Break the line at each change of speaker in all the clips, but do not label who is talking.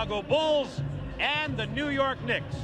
Chicago Bulls and the New York Knicks.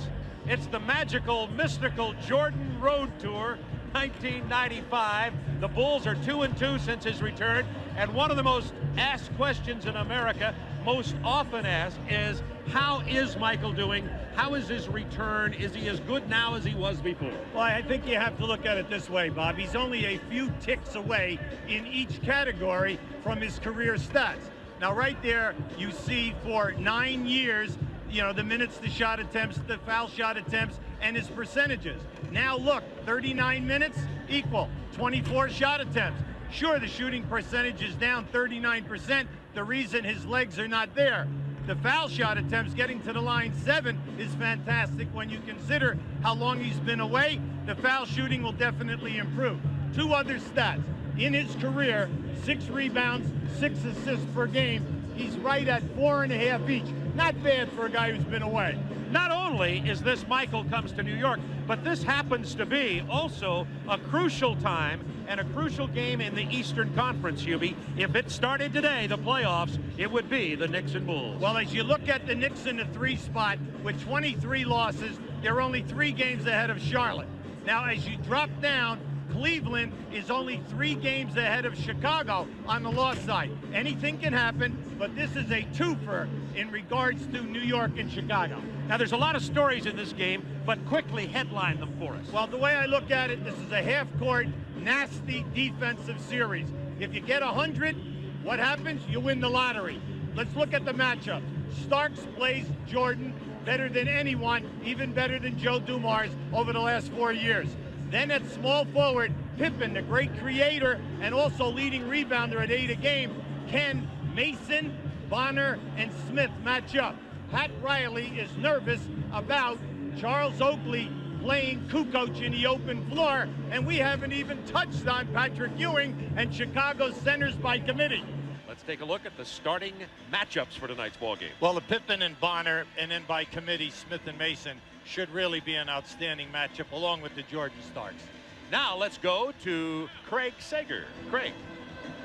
It's the magical, mystical Jordan Road Tour 1995. The Bulls are 2-2 since his return, and one of the most asked questions in America, most often asked, is how is Michael doing? How is his return? Is he as good now as he was before?
Well, I think you have to look at it this way, Bob. He's only a few ticks away in each category from his career stats. Now, right there, you see for 9 years, you know, the minutes, the shot attempts, the foul shot attempts, and his percentages. Now look, 39 minutes equal 24 shot attempts. Sure, the shooting percentage is down 39%. The reason his legs are not there. The foul shot attempts, getting to the line 7, is fantastic when you consider how long he's been away. The foul shooting will definitely improve. 2 other stats. In his career, 6 rebounds, 6 assists per game. He's right at 4.5 each. Not bad for a guy who's been away.
Not only is this Michael comes to New York, but this happens to be also a crucial time and a crucial game in the Eastern Conference, Hubie. If it started today, the playoffs, it would be the Knicks and Bulls.
Well, as you look at the Knicks in the 3 spot with 23 losses, they're only 3 games ahead of Charlotte. Now, as you drop down, Cleveland is only 3 games ahead of Chicago on the loss side. Anything can happen, but this is a twofer in regards to New York and Chicago.
Now, there's a lot of stories in this game, but quickly headline them for us.
Well, the way I look at it, this is a half-court, nasty defensive series. If you get 100, what happens? You win the lottery. Let's look at the matchup. Starks plays Jordan better than anyone, even better than Joe Dumars over the last 4 years. Then at small forward, Pippen, the great creator and also leading rebounder at 8 a game. Can Mason, Bonner, and Smith match up? Pat Riley is nervous about Charles Oakley playing Kukoc in the open floor, and we haven't even touched on Patrick Ewing and Chicago's centers by committee.
Let's take a look at the starting matchups for tonight's ball game.
Well, the Pippen and Bonner, and then by committee, Smith and Mason, should really be an outstanding matchup, along with the Jordan Starks.
Now let's go to Craig Sager. Craig.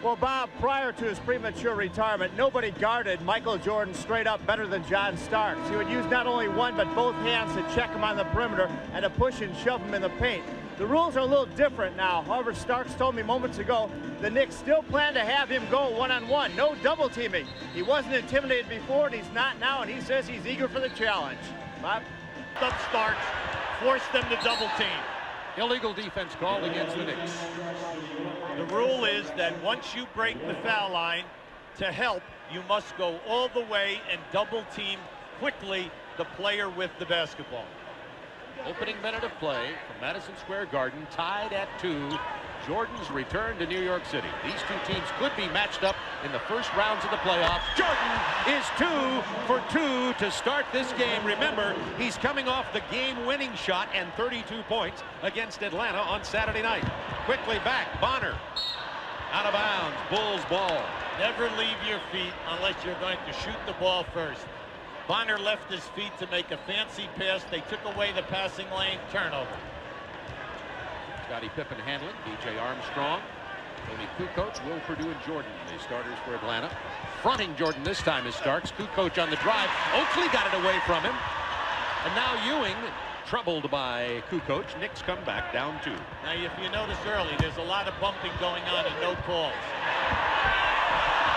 Well, Bob, prior to his premature retirement, nobody guarded Michael Jordan straight up better than John Starks. He would use not only one, but both hands to check him on the perimeter and to push and shove him in the paint. The rules are a little different now. However, Starks told me moments ago the Knicks still plan to have him go one-on-one. No double teaming. He wasn't intimidated before, and he's not now, and he says he's eager for the challenge. Bob?
Up Starks, force them to double team.
Illegal defense called against the Knicks.
The rule is that once you break the foul line, to help, you must go all the way and double team quickly the player with the basketball.
Opening minute of play from Madison Square Garden, tied at 2. Jordan's return to New York City. These 2 teams could be matched up in the first rounds of the playoffs. Jordan is 2 for 2 to start this game. Remember, he's coming off the game-winning shot and 32 points against Atlanta on Saturday night. Quickly back, Bonner. Out of bounds, Bulls ball.
Never leave your feet unless you're going to shoot the ball first. Bonner left his feet to make a fancy pass. They took away the passing lane, turnover.
Scottie Pippen handling, DJ Armstrong, Tony Kukoc, Will Perdue, and Jordan, the starters for Atlanta. Fronting Jordan this time is Starks. Kukoc on the drive. Oakley got it away from him. And now Ewing, troubled by Kukoc. Knicks come back down 2.
Now, if you notice early, there's a lot of bumping going on and no calls.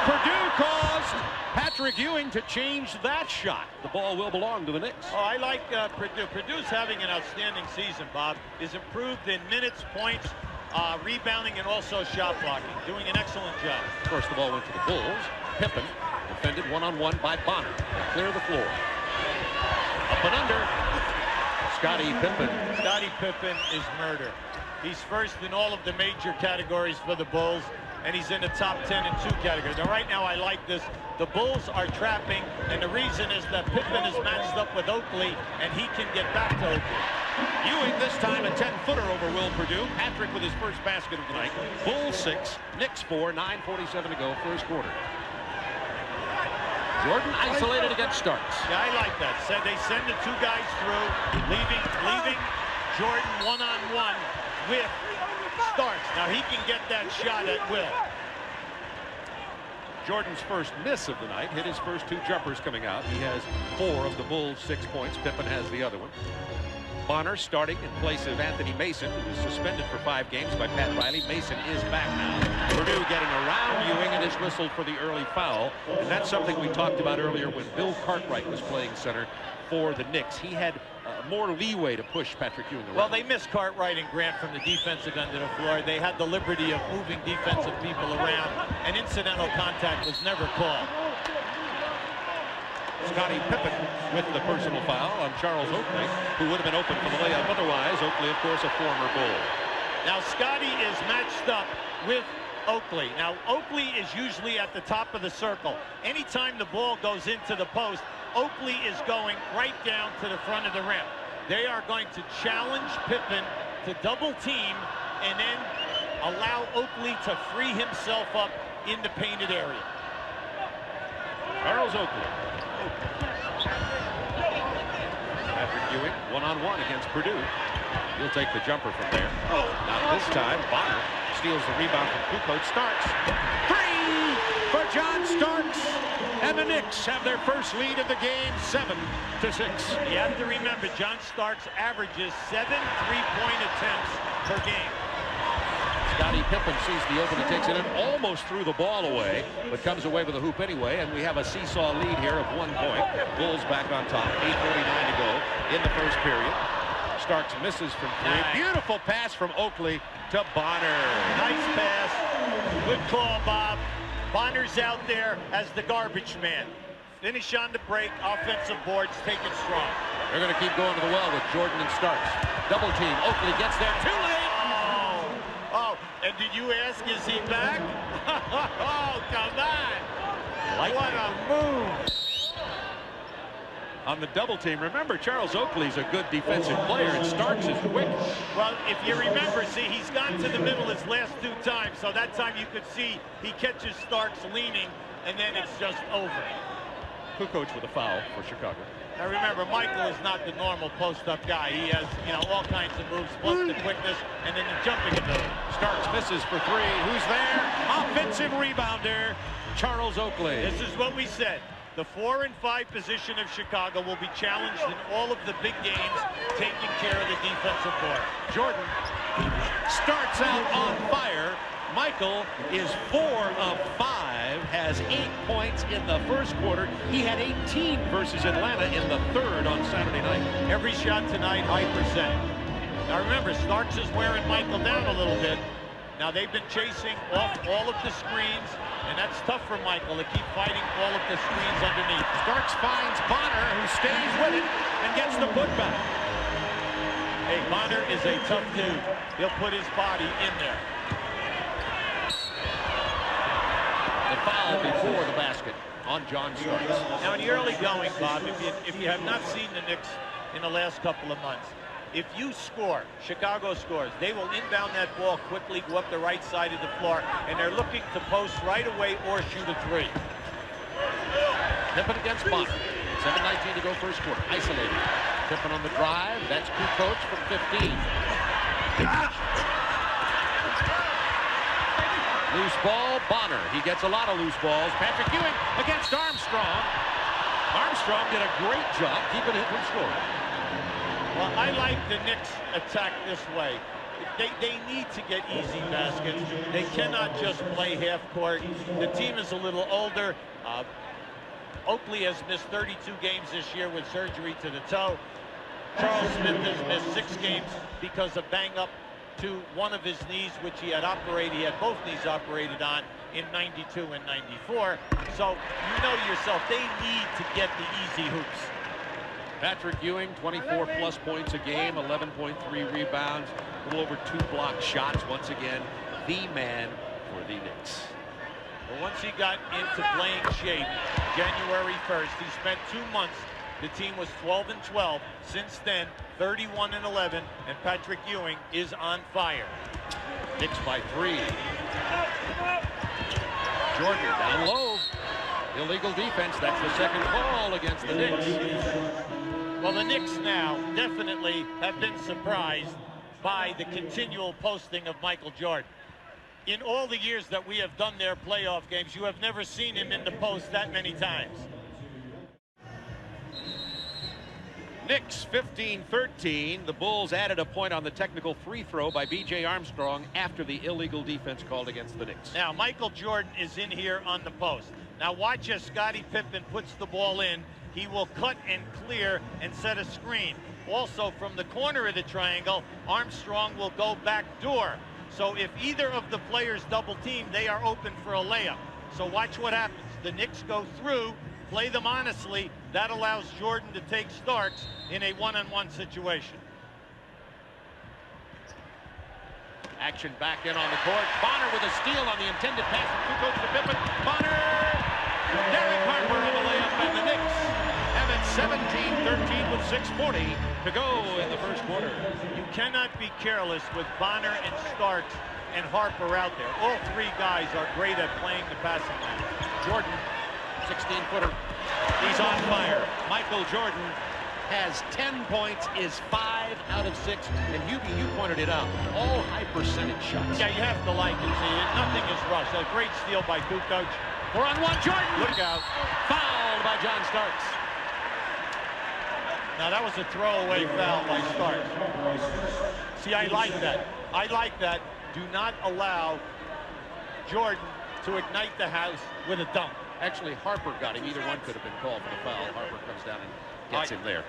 Perdue caused Patrick Ewing to change that shot. The ball will belong to the Knicks.
Oh, I like Perdue. Purdue's having an outstanding season, Bob. Is improved in minutes, points, rebounding, and also shot blocking. Doing an excellent job.
First, the ball went to the Bulls. Pippen defended one-on-one by Bonner. They clear the floor. Up and under. Scottie Pippen.
Scottie Pippen is murder. He's first in all of the major categories for the Bulls, and he's in the top 10 in 2 categories. Now, right now, I like this. The Bulls are trapping, and the reason is that Pippen is matched up with Oakley, and he can get back to Oakley.
Ewing this time a 10-footer over Will Perdue. Patrick with his first basket of the night. Bulls 6, Knicks 4, 9:47 to go, first quarter. Jordan isolated against Starks.
Yeah, I like that. So they send the 2 guys through, leaving Jordan one-on-one with Starks. Now he can get that shot at will.
Jordan's first miss of the night. Hit his first 2 jumpers coming out. He has 4 of the Bulls' 6 points. Pippen has the other one. Bonner starting in place of Anthony Mason, who was suspended for 5 games by Pat Riley. Mason is back now. Purdue getting around Ewing and is whistled for the early foul. And that's something we talked about earlier when Bill Cartwright was playing center for the Knicks. He had more leeway to push Patrick Ewing around.
Well, they missed Cartwright and Grant from the defensive end of the floor. They had the liberty of moving defensive people around, and incidental contact was never called.
Scottie Pippen with the personal foul on Charles Oakley, who would have been open for the layup otherwise. Oakley, of course, a former Bull.
Now, Scottie is matched up with Oakley. Now, Oakley is usually at the top of the circle. Anytime the ball goes into the post, Oakley is going right down to the front of the rim. They are going to challenge Pippen to double team and then allow Oakley to free himself up in the painted area.
Charles Oakley. Patrick Ewing, one-on-one against Purdue. He'll take the jumper from there. Not this time. Bonner steals the rebound from Kukoc. Starks. 3 for John Starks. And the Knicks have their first lead of the game, 7-6.
You have to remember, John Starks averages 7 3-point attempts per game.
Scottie Pippen sees the opening, takes it in, almost threw the ball away, but comes away with a hoop anyway, and we have a seesaw lead here of 1 point. Bulls back on top. 8:49 to go in the first period. Starks misses from 3.
Nice.
Beautiful pass from Oakley to Bonner.
Nice pass. Good call, Bob. Bonner's out there as the garbage man. Finish on the break, offensive boards, take it strong.
They're going to keep going to the well with Jordan and Starks. Double team. Oakley gets there too late.
And did you ask, is he back? Oh, come on. What a move.
On the double team, remember, Charles Oakley's a good defensive player, and Starks is quick.
Well, if you remember, see, he's gone to the middle his last 2 times, so that time you could see he catches Starks leaning, and then it's just over.
Kukoc with a foul for Chicago.
Now remember, Michael is not the normal post-up guy. He has, all kinds of moves, plus the quickness, and then the jumping ability.
Starks misses for 3. Who's there? Offensive rebounder, Charles Oakley.
This is what we said. The 4 and 5 position of Chicago will be challenged in all of the big games, taking care of the defensive board.
Jordan starts out on fire. Michael is 4 of 5, has 8 points in the first quarter. He had 18 versus Atlanta in the 3rd on Saturday night.
Every shot tonight, high percentage. Now remember, Starks is wearing Michael down a little bit. Now they've been chasing off all of the screens, and that's tough for Michael to keep fighting all of the screens underneath.
Starks finds Bonner, who stays with it and gets the putback.
Hey, Bonner is a tough dude. He'll put his body in there.
The foul before the basket on John Starks.
Now in the early going, Bob, if you have not seen the Knicks in the last couple of months, if you score, Chicago scores, they will inbound that ball quickly, go up the right side of the floor, and they're looking to post right away or shoot a 3.
Pippen against Bonner. 7:19 to go first quarter. Isolated. Pippen on the drive. That's Kukoc from 15. Loose ball, Bonner. He gets a lot of loose balls. Patrick Ewing against Armstrong. Armstrong did a great job keeping him from scoring.
Well, I like the Knicks attack this way. They need to get easy baskets. They cannot just play half court. The team is a little older. Oakley has missed 32 games this year with surgery to the toe. Charles Smith has missed 6 games because of bang up to one of his knees, which he had operated. He had both knees operated on in '92 and '94. So you know to yourself, they need to get the easy hoops.
Patrick Ewing, 24+ points a game, 11.3 rebounds, a little over 2 block shots. Once again, the man for the Knicks.
Well, once he got into playing shape, January 1st, he spent 2 months. The team was 12 and 12. Since then, 31 and 11, and Patrick Ewing is on fire.
Knicks by 3. Jordan down low. Illegal defense. That's the second call against the Knicks.
Well, the Knicks now definitely have been surprised by the continual posting of Michael Jordan. In all the years that we have done their playoff games, you have never seen him in the post that many times.
Knicks 15-13. The Bulls added a point on the technical free throw by B.J. Armstrong after the illegal defense called against the Knicks.
Now, Michael Jordan is in here on the post. Now, watch as Scottie Pippen puts the ball in. He will cut and clear and set a screen. Also, from the corner of the triangle, Armstrong will go back door. So if either of the players double team, they are open for a layup. So watch what happens. The Knicks go through, play them honestly. That allows Jordan to take Starks in a one-on-one situation.
Action back in on the court. Bonner with a steal on the intended pass from Kukoc to Pippen. Bonner! Derek Harper on the layup, and the Knicks have it 17-13 with 6:40 to go in the first quarter.
You cannot be careless with Bonner and Starks and Harper out there. All three guys are great at playing the passing lane.
Jordan, 16-footer. He's on fire. Michael Jordan has 10 points, is 5 out of 6. And Hubie, you pointed it out, all high percentage shots.
Yeah, you have to like it. See, nothing is rushed. A great steal by Kukoc.
4-on-1, Jordan.
Look out.
Fouled by John Starks.
Now, that was a throwaway foul by Starks. See, I like that. I like that. Do not allow Jordan to ignite the house with a dunk.
Actually, Harper got him. Either one could have been called for the foul. Harper comes down and gets him there.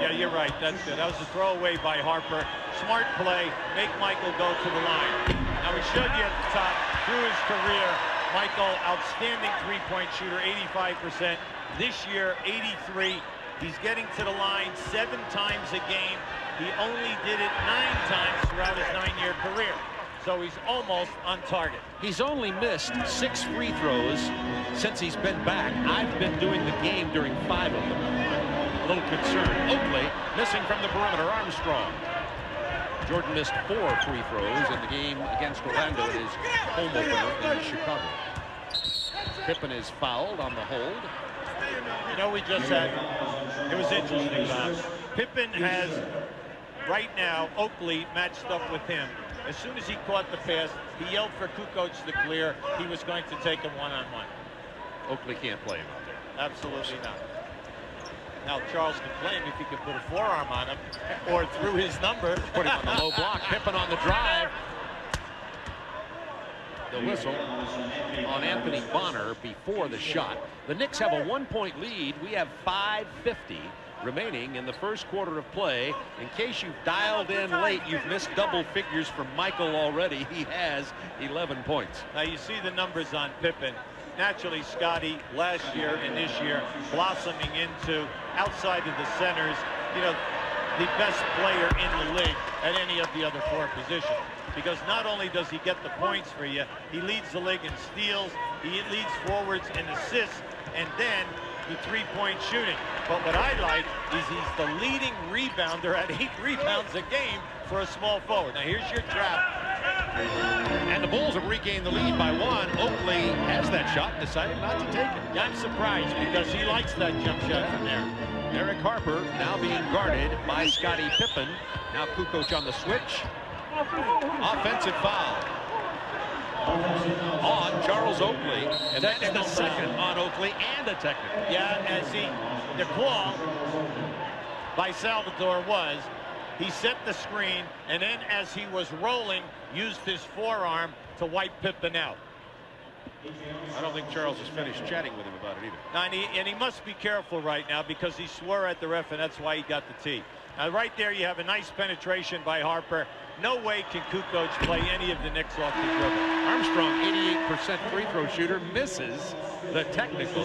Yeah, you're right. That's good. That was a throwaway by Harper. Smart play. Make Michael go to the line. Now, we showed you at the top, through his career, Michael, outstanding three-point shooter, 85%. This year, 83. He's getting to the line 7 times a game. He only did it 9 times throughout his 9-year career. So he's almost on target.
He's only missed 6 free throws since he's been back. I've been doing the game during 5 of them. A little concerned. Oakley missing from the perimeter. Armstrong. Jordan missed 4 free throws in the game against Orlando at his home opener in Chicago. Pippen is fouled on the hold.
You know, we just had, it was interesting, Bob. Pippen has, right now, Oakley matched up with him. As soon as he caught the pass, he yelled for Kukoc to clear. He was going to take him one-on-one.
Oakley can't play him out there.
Absolutely not. Now, Charles can play him if he can put a forearm on him or through his number.
Put him on the low block. Pippen on the drive. The whistle on Anthony Bonner before the shot. The Knicks have a 1-point lead. We have 5:50 remaining in the first quarter of play. In case you've dialed in late, you've missed double figures from Michael already. He has 11 points.
Now you see the numbers on Pippen. Naturally, Scotty, last year and this year, blossoming into, outside of the centers, you know, the best player in the league at any of the other 4 positions. Because not only does he get the points for you, he leads the league in steals, he leads forwards in assists, and then the 3-point shooting. But what I like is he's the leading rebounder at 8 rebounds a game for a small forward. Now here's your trap.
And the Bulls have regained the lead by 1. Oakley has that shot and decided not to take it.
I'm surprised because he likes that jump shot from there.
Derek Harper now being guarded by Scottie Pippen. Now Kukoc on the switch. Offensive foul on Charles Oakley, and that's the second on Oakley and a technical.
Yeah, and see, the call by Salvador was he set the screen, and then as he was rolling, used his forearm to wipe Pippen out.
I don't think Charles has finished chatting with him about it either.
And he must be careful right now because he swore at the ref, and that's why he got the tee. Now, right there, you have a nice penetration by Harper. No way can Kukoc play any of the Knicks off the dribble.
Armstrong, 88% free throw shooter, misses the technical.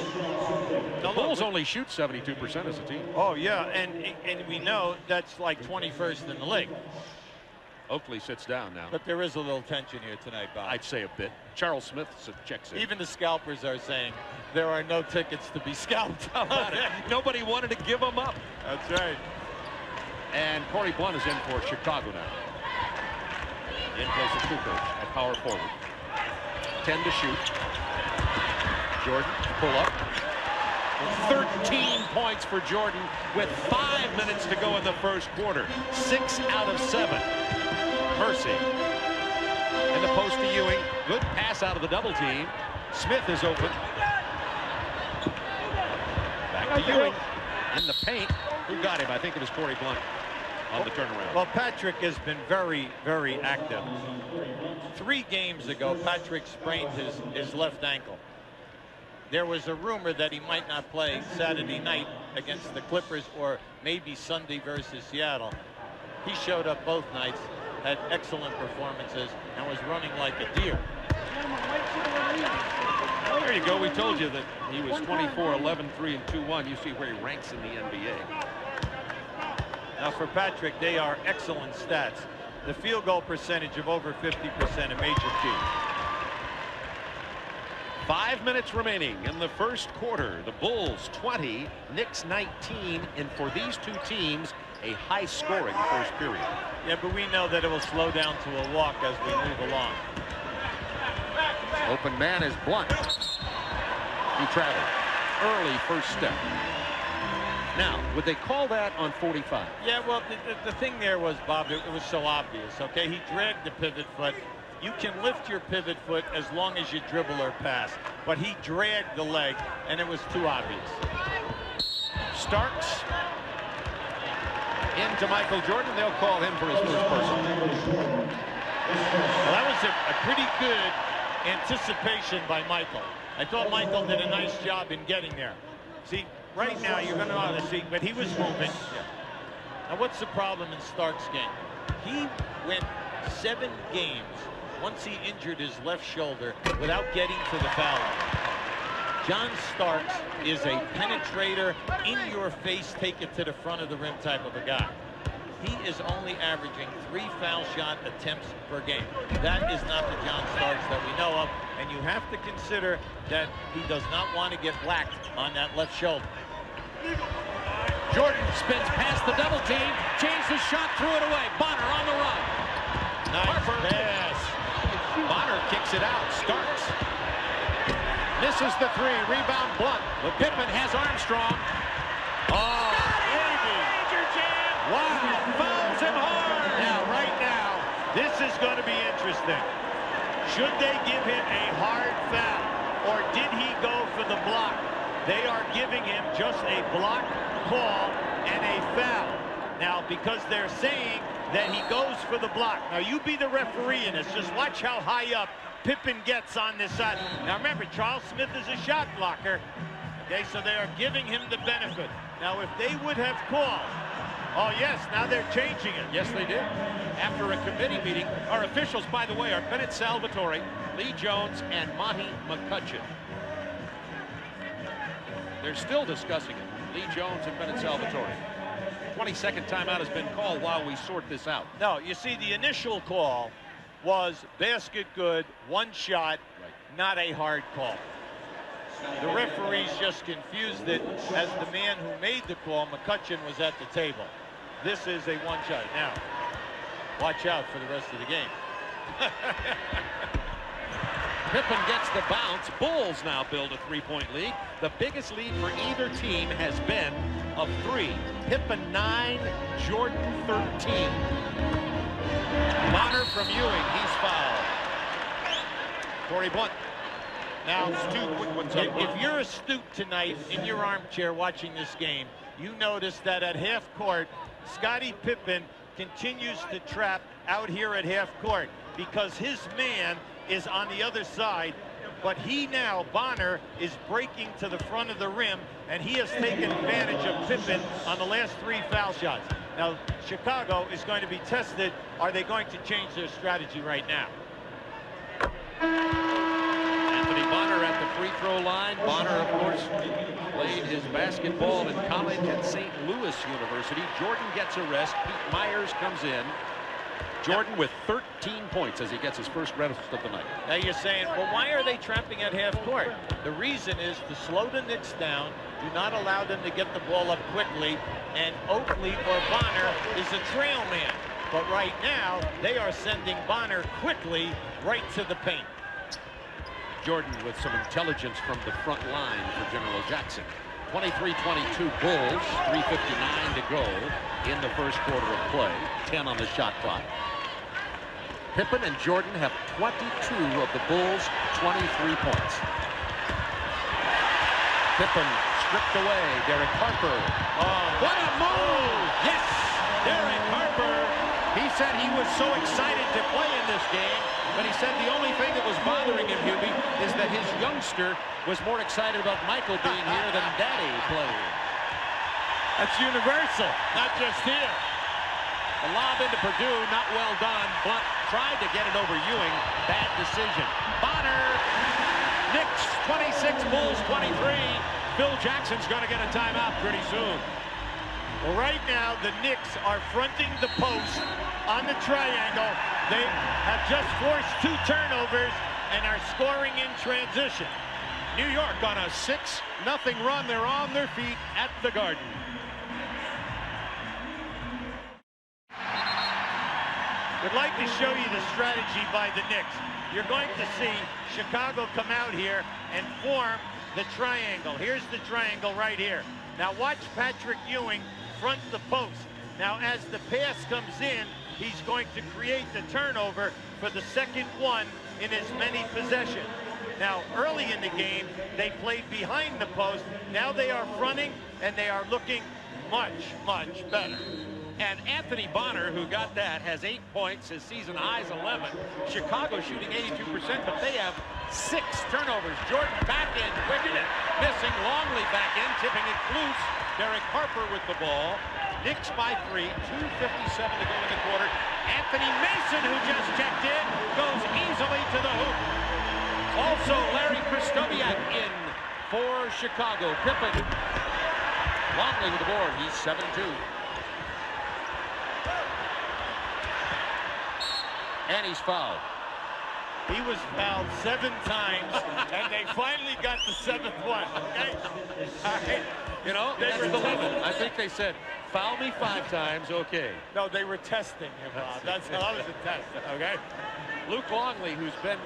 The Bulls only shoot 72% as a team.
Oh, yeah, and we know that's like 21st in the league.
Oakley sits down now.
But there is a little tension here tonight, Bob.
I'd say a bit. Charles Smith checks in.
Even the scalpers are saying there are no tickets to be scalped.
How about it? Nobody wanted to give them up.
That's right.
And Corey Blunt is in for Chicago now. In place of Kukoc at power forward. 10 to shoot. Jordan, pull up. 13 points for Jordan with 5 minutes to go in the first quarter. 6 out of 7. Mercy. And the post to Ewing. Good pass out of the double team. Smith is open. Back to Ewing in the paint. Who got him? I think it was Corey Blunt on the turnaround.
Well, Patrick has been very, very active. 3 games ago, Patrick sprained his left ankle. There was a rumor that he might not play Saturday night against the Clippers or maybe Sunday versus Seattle. He showed up both nights, had excellent performances, and was running like a deer.
Well, there you go. We told you that he was 24, 11, 3, and 2-1. You see where he ranks in the NBA.
Now for Patrick, they are excellent stats. The field goal percentage of over 50%, a major key.
5 minutes remaining in the first quarter. The Bulls 20, Knicks 19, and for these two teams, a high-scoring first period.
Yeah, but we know that it will slow down to a walk as we move along.
Open man is Blunt. He traveled. Early first step. Now, would they call that on 45?
Yeah, well, the thing there was, Bob, it was so obvious, okay? He dragged the pivot foot. You can lift your pivot foot as long as you dribble or pass, but he dragged the leg, and it was too obvious.
Starks into Michael Jordan. They'll call him for his first personal.
Well, that was a pretty good anticipation by Michael. I thought Michael did a nice job in getting there. See, right now you're going to see, but he was moving. Now, what's the problem in Starks' game? He went 7 games once he injured his left shoulder without getting to the foul line. John Starks is a penetrator, in your face, take it to the front of the rim type of a guy. He is only averaging 3 foul shot attempts per game. That is not the John Starks that we know of, and you have to consider that he does not want to get whacked on that left shoulder.
Jordan spins past the double team, changed his shot, threw it away. Bonner on the run.
Nice pass.
Bonner kicks it out. Starks misses the 3. Rebound Blunt. Pippen has Armstrong. Oh, baby.
Major jam.
Wow, fouls him hard.
Now, right now, this is going to be interesting. Should they give him a hard foul, or did he go for the block? They are giving him just a block call and a foul. Now, because they're saying that he goes for the block. Now, you be the referee in this. Just watch how high up Pippen gets on this side. Now, remember, Charles Smith is a shot blocker. Okay, so they are giving him the benefit. Now, if they would have called, oh, yes, now they're changing it.
Yes, they did. After a committee meeting, our officials, by the way, are Bennett Salvatore, Lee Jones, and Monty McCutcheon. They're still discussing it. Lee Jones and Bennett Salvatore. 22nd timeout has been called while we sort this out.
No, you see, the initial call was basket good, 1 shot, not a hard call. The referees just confused it as the man who made the call, McCutcheon, was at the table. This is a 1 shot. Now, watch out for the rest of the game.
Pippen gets the bounce. Bulls now build a 3-point lead. The biggest lead for either team has been of 3. Pippen 9, Jordan 13. Bonner from Ewing, he's fouled. Corey Blunt.
Now,
Those 2 quick ones up.
if you're astute tonight in your armchair watching this game, you notice that at half court, Scottie Pippen continues to trap out here at half court because his man is on the other side, but he now, Bonner, is breaking to the front of the rim, and he has taken advantage of Pippen on the last 3 foul shots. Now, Chicago is going to be tested. Are they going to change their strategy right now?
Anthony Bonner at the free throw line. Bonner, of course, played his basketball in college at St. Louis University. Jordan gets a rest. Pete Myers comes in. Jordan with 13 points as he gets his first rest of the night.
Now you're saying, well, why are they trapping at half court? The reason is to slow the Knicks down, do not allow them to get the ball up quickly, and Oakley or Bonner is a trail man. But right now, they are sending Bonner quickly right to the paint.
Jordan with some intelligence from the front line for General Jackson. 23-22 Bulls, 3:59 to go in the first quarter of play. 10 on the shot clock. Pippen and Jordan have 22 of the Bulls' 23 points. Pippen stripped away. Derek Harper.
Oh,
What a move!
yes, Derek Harper.
He said he was so excited to play in this game, but he said the only thing that was bothering him, Hubie, is that his youngster was more excited about Michael being here than Daddy playing.
That's universal, not just here.
The lob into Purdue, not well done. Blunt tried to get it over Ewing. Bad decision. Bonner. Knicks 26, Bulls 23. Phil Jackson's going to get a timeout pretty soon.
Well, right now, the Knicks are fronting the post on the triangle. They have just forced 2 turnovers and are scoring in transition.
New York on a 6-0 run. They're on their feet at the Garden.
Would like to show you the strategy by the Knicks. You're going to see Chicago come out here and form the triangle. Here's the triangle right here. Now watch Patrick Ewing front the post. Now as the pass comes in, he's going to create the turnover for the second one in as many possessions. Now early in the game, they played behind the post. Now they are fronting and they are looking much, much better.
And Anthony Bonner, who got that, has 8 points. His season high's 11. Chicago shooting 82%, but they have 6 turnovers. Jordan back in, quick, missing. Longley back in, tipping it loose. Derek Harper with the ball. Knicks by 3, 2:57 to go in the quarter. Anthony Mason, who just checked in, goes easily to the hoop. Also, Larry Krystkowiak in for Chicago. Pippen. Longley with the board. He's 7-2. And he's fouled.
He was fouled 7 times, and they finally got the 7th one, okay?
You know, that's the limit. I think they said, foul me 5 times, okay.
No, they were testing him, Bob. That was a test, okay?
Luke Longley, who's been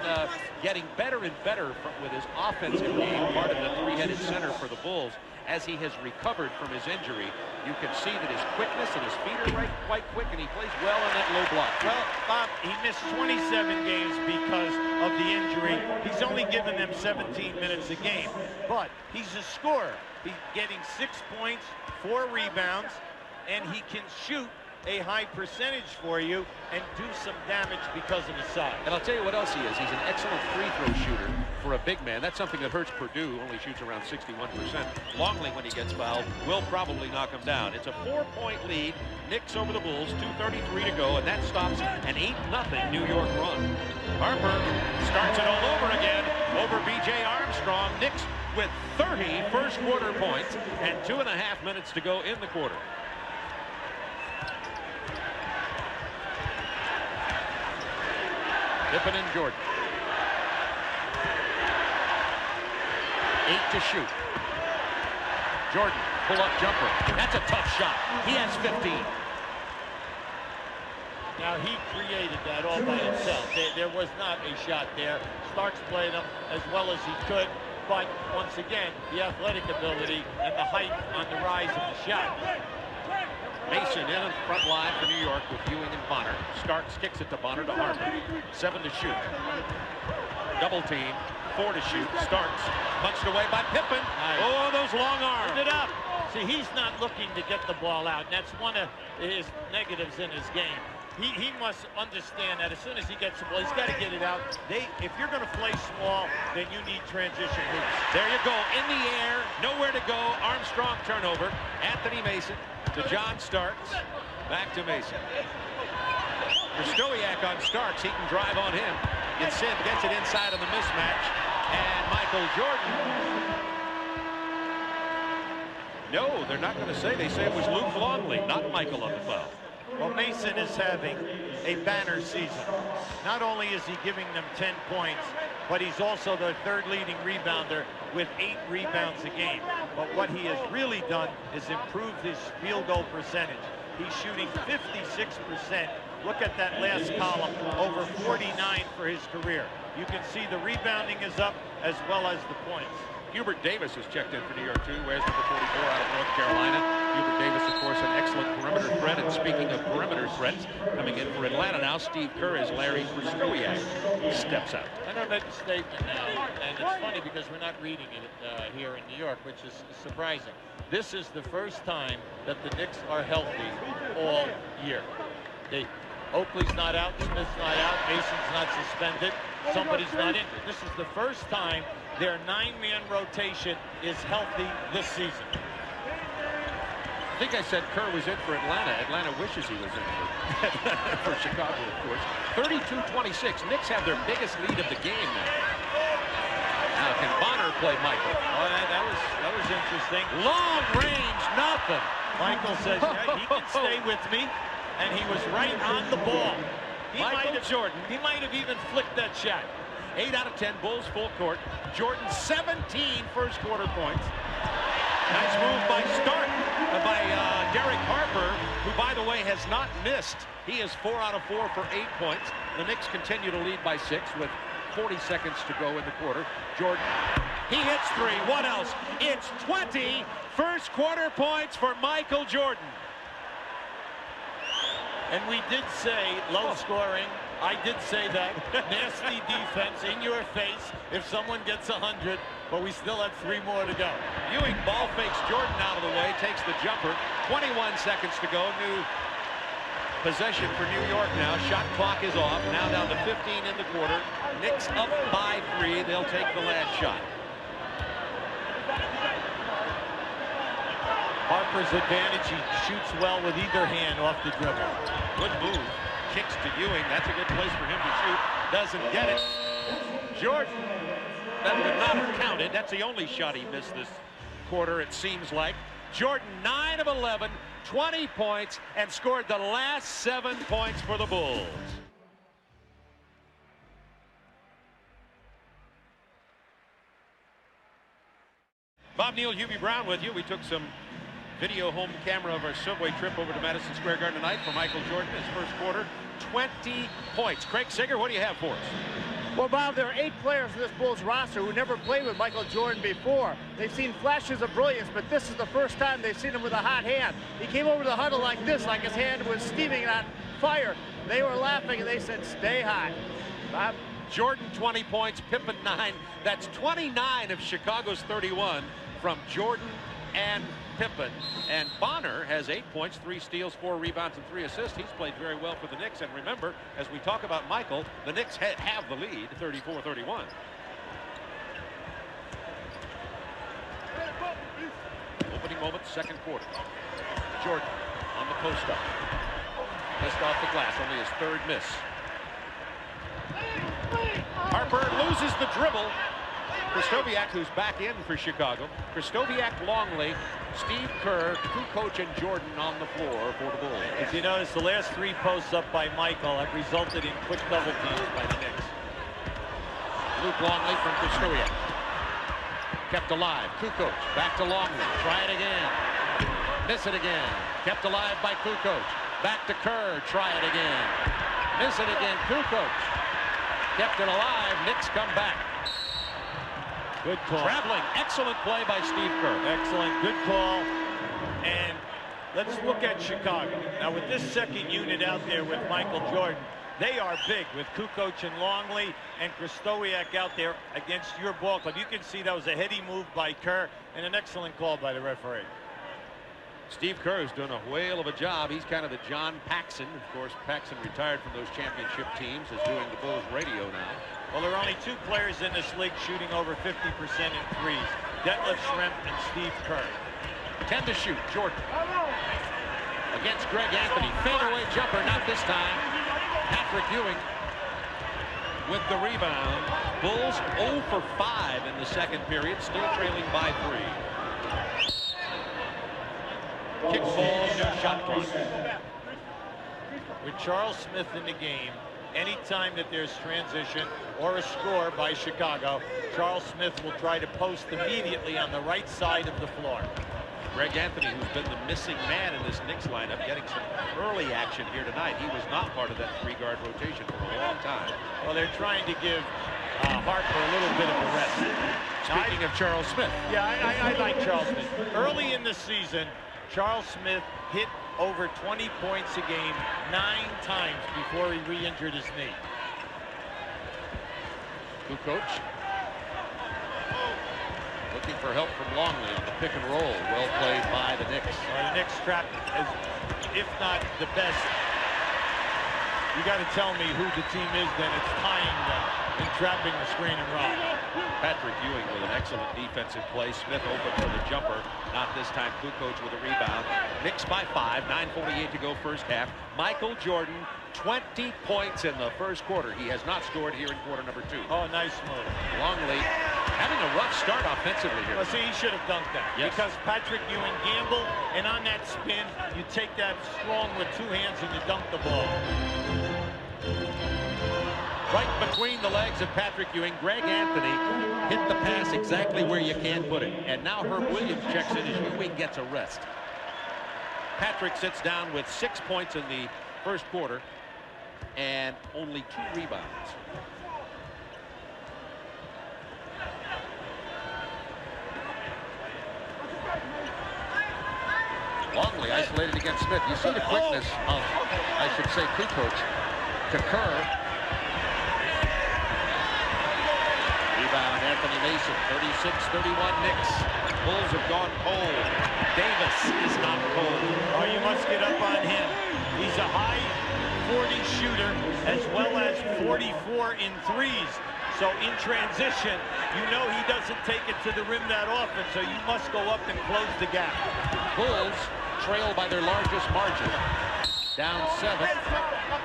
getting better and better with his offensive game, part of the 3-headed center for the Bulls, as he has recovered from his injury. You can see that his quickness and his feet are quite quick, and he plays well in that low block.
Well, Bob, he missed 27 games because of the injury. He's only given them 17 minutes a game, but he's a scorer. He's getting 6 points, 4 rebounds, and he can shoot a high percentage for you and do some damage because of his size.
And I'll tell you what else he is. He's an excellent free throw shooter for a big man. That's something that hurts Purdue, only shoots around 61%. Longley, when he gets fouled, will probably knock him down. It's a 4-point lead. Knicks over the Bulls, 2:33 to go, and that stops an 8-0 New York run. Harper starts it all over again over B.J. Armstrong. Knicks with 30 first quarter points and 2.5 minutes to go in the quarter. Pippen and Jordan. 8 to shoot. Jordan, pull-up jumper. That's a tough shot. He has 15.
Now, he created that all by himself. There was not a shot there. Starks played him as well as he could, but once again, the athletic ability and the height on the rise of the shot.
Mason in on the front line for New York with Ewing and Bonner. Starks kicks it to Bonner to Harper. 7 to shoot. Double team. 4 to shoot. Starks punched away by Pippen.
Nice.
Oh, those long arms.
Put it up. See, he's not looking to get the ball out, and that's one of his negatives in his game. He must understand that as soon as he gets the ball, he's got to get it out. If you're going to play small, then you need transition hoops.
There you go. In the air. Nowhere to go. Armstrong turnover. Anthony Mason to John Starks. Back to Mason. Krystkowiak on Starks. He can drive on him. Gets in. Gets it inside on the mismatch. And Michael Jordan. No, they're not going to say. They say it was Luke Longley, not Michael on the foul.
Well, Mason is having a banner season. Not only is he giving them 10 points, but he's also their 3rd leading rebounder with 8 rebounds a game. But what he has really done is improved his field goal percentage. He's shooting 56%. Look at that last column, over 49 for his career. You can see the rebounding is up as well as the points.
Hubert Davis has checked in for New York, too. Wears number 44 out of North Carolina. Hubert Davis, of course, an excellent perimeter threat threat. And speaking of perimeter threats, coming in for Atlanta now, Steve Kerr as Larry Kristowiak steps out.
I'm going to make a statement now, and it's funny because we're not reading it here in New York, which is surprising. This is the first time that the Knicks are healthy all year. Oakley's not out, Smith's not out, Mason's not suspended, somebody's not injured. This is the first time their 9-man rotation is healthy this season.
I think I said Kerr was in for Atlanta. Atlanta wishes he was in for Chicago, of course. 32-26. Knicks have their biggest lead of the game now. Now can Bonner play Michael?
Oh, that was interesting.
Long range, nothing.
Michael says, yeah, he can stay with me. And he was right on the ball.
Jordan.
He might have even flicked that shot.
8 out of 10, Bulls full court. Jordan 17 first quarter points. Nice move by Derek Harper, who, by the way, has not missed. He is 4 out of 4 for 8 points. The Knicks continue to lead by 6 with 40 seconds to go in the quarter. Jordan, he hits 3. What else? It's 20 first quarter points for Michael Jordan.
And we did say low scoring. I did say that. Nasty defense in your face if someone gets 100, but we still have 3 more to go.
Ewing ball fakes Jordan out of the way, takes the jumper. 21 seconds to go. New possession for New York now. Shot clock is off. Now down to 15 in the quarter. Knicks up by 3. They'll take the last shot.
Harper's advantage. He shoots well with either hand off the dribble.
Good move. Kicks to Ewing. That's a good place for him to shoot. Doesn't get it. Jordan. That would not have counted. That's the only shot he missed this quarter, it seems like. Jordan, 9 of 11, 20 points, and scored the last 7 points for the Bulls. Bob Neal, Hubie Brown with you. We took some video home camera of our subway trip over to Madison Square Garden tonight for Michael Jordan, his first quarter. 20 points. Craig Sager, what do you have for us?
Well, Bob, there are 8 players in this Bulls roster who never played with Michael Jordan before. They've seen flashes of brilliance, but this is the first time they've seen him with a hot hand. He came over to the huddle like this, like his hand was steaming on fire. They were laughing, and they said, stay hot. Bob?
Jordan, 20 points, Pippen, 9. That's 29 of Chicago's 31 from Jordan and Pippen. And Bonner has 8 points, 3 steals, 4 rebounds, and 3 assists. He's played very well for the Knicks. And remember, as we talk about Michael, the Knicks have the lead, 34-31. Opening moment, second quarter. Jordan on the post-up. Missed off the glass, only his 3rd miss. Harper loses the dribble. Kristowiak, who's back in for Chicago. Kristowiak, Longley, Steve Kerr, Kukoc, and Jordan on the floor for the Bulls.
If you notice, the last 3 posts up by Michael have resulted in quick double teams by the Knicks.
Luke Longley from Kristowiak. Kept alive. Kukoc back to Longley. Try it again. Miss it again. Kept alive by Kukoc. Back to Kerr. Try it again. Miss it again. Kukoc. Kept it alive. Knicks come back.
Good call.
Traveling. Excellent play by Steve Kerr.
Excellent. Good call. And let's look at Chicago. Now, with this second unit out there with Michael Jordan, they are big with Kukoc and Longley and Kristowiak out there against your ball club. You can see that was a heady move by Kerr and an excellent call by the referee.
Steve Kerr's done a whale of a job. He's kind of the John Paxson. Of course, Paxson retired from those championship teams, is doing the Bulls radio now.
Well, there are only 2 players in this league shooting over 50% in threes. Detlef Schrempf and Steve Kerr.
10 to shoot. Jordan. Against Greg Anthony. Fadeaway jumper, not this time. Patrick Ewing with the rebound. Bulls 0 for 5 in the second period, still trailing by 3. Kick ball, no shot clock.
With Charles Smith in the game, anytime that there's transition or a score by Chicago, Charles Smith will try to post immediately on the right side of the floor.
Greg Anthony, who's been the missing man in this Knicks lineup, getting some early action here tonight. He was not part of that 3-guard rotation for a long time.
Well, they're trying to give Harper a little bit of a rest.
Speaking of Charles Smith.
Yeah, I like Charles Smith. Early in the season, Charles Smith hit over 20 points a game 9 times before he re-injured his knee.
Kukoc looking for help from Longley on the pick and roll. Well played by the Knicks.
The Knicks trapped as, if not the best. You got to tell me who the team is, then it's tying them and trapping the screen and roll.
Patrick Ewing with an excellent defensive play. Smith open for the jumper. Not this time. Kukoc with a rebound. Knicks by 5. 9:48 to go first half. Michael Jordan, 20 points in the first quarter. He has not scored here in quarter number 2.
Oh, nice move.
Longley having a rough start offensively here.
Well, see, he should have dunked that.
Yes.
Because Patrick Ewing gambled, and on that spin, you take that strong with 2 hands and you dunk the ball.
Right between the legs of Patrick Ewing, Greg Anthony hit the pass exactly where you can't put it. And now Herb Williams checks in as Ewing gets a rest. Patrick sits down with 6 points in the first quarter and only 2 rebounds. Longley isolated against Smith. You see the quickness of, I should say, Kukoc to Kerr. Rebound, Anthony Mason, 36-31 Knicks. Bulls have gone cold. Davis is not cold.
Oh, you must get up on him. He's a high 40 shooter as well as 44 in threes. So in transition, you know he doesn't take it to the rim that often, so you must go up and close the gap.
Bulls trail by their largest margin. Down 7.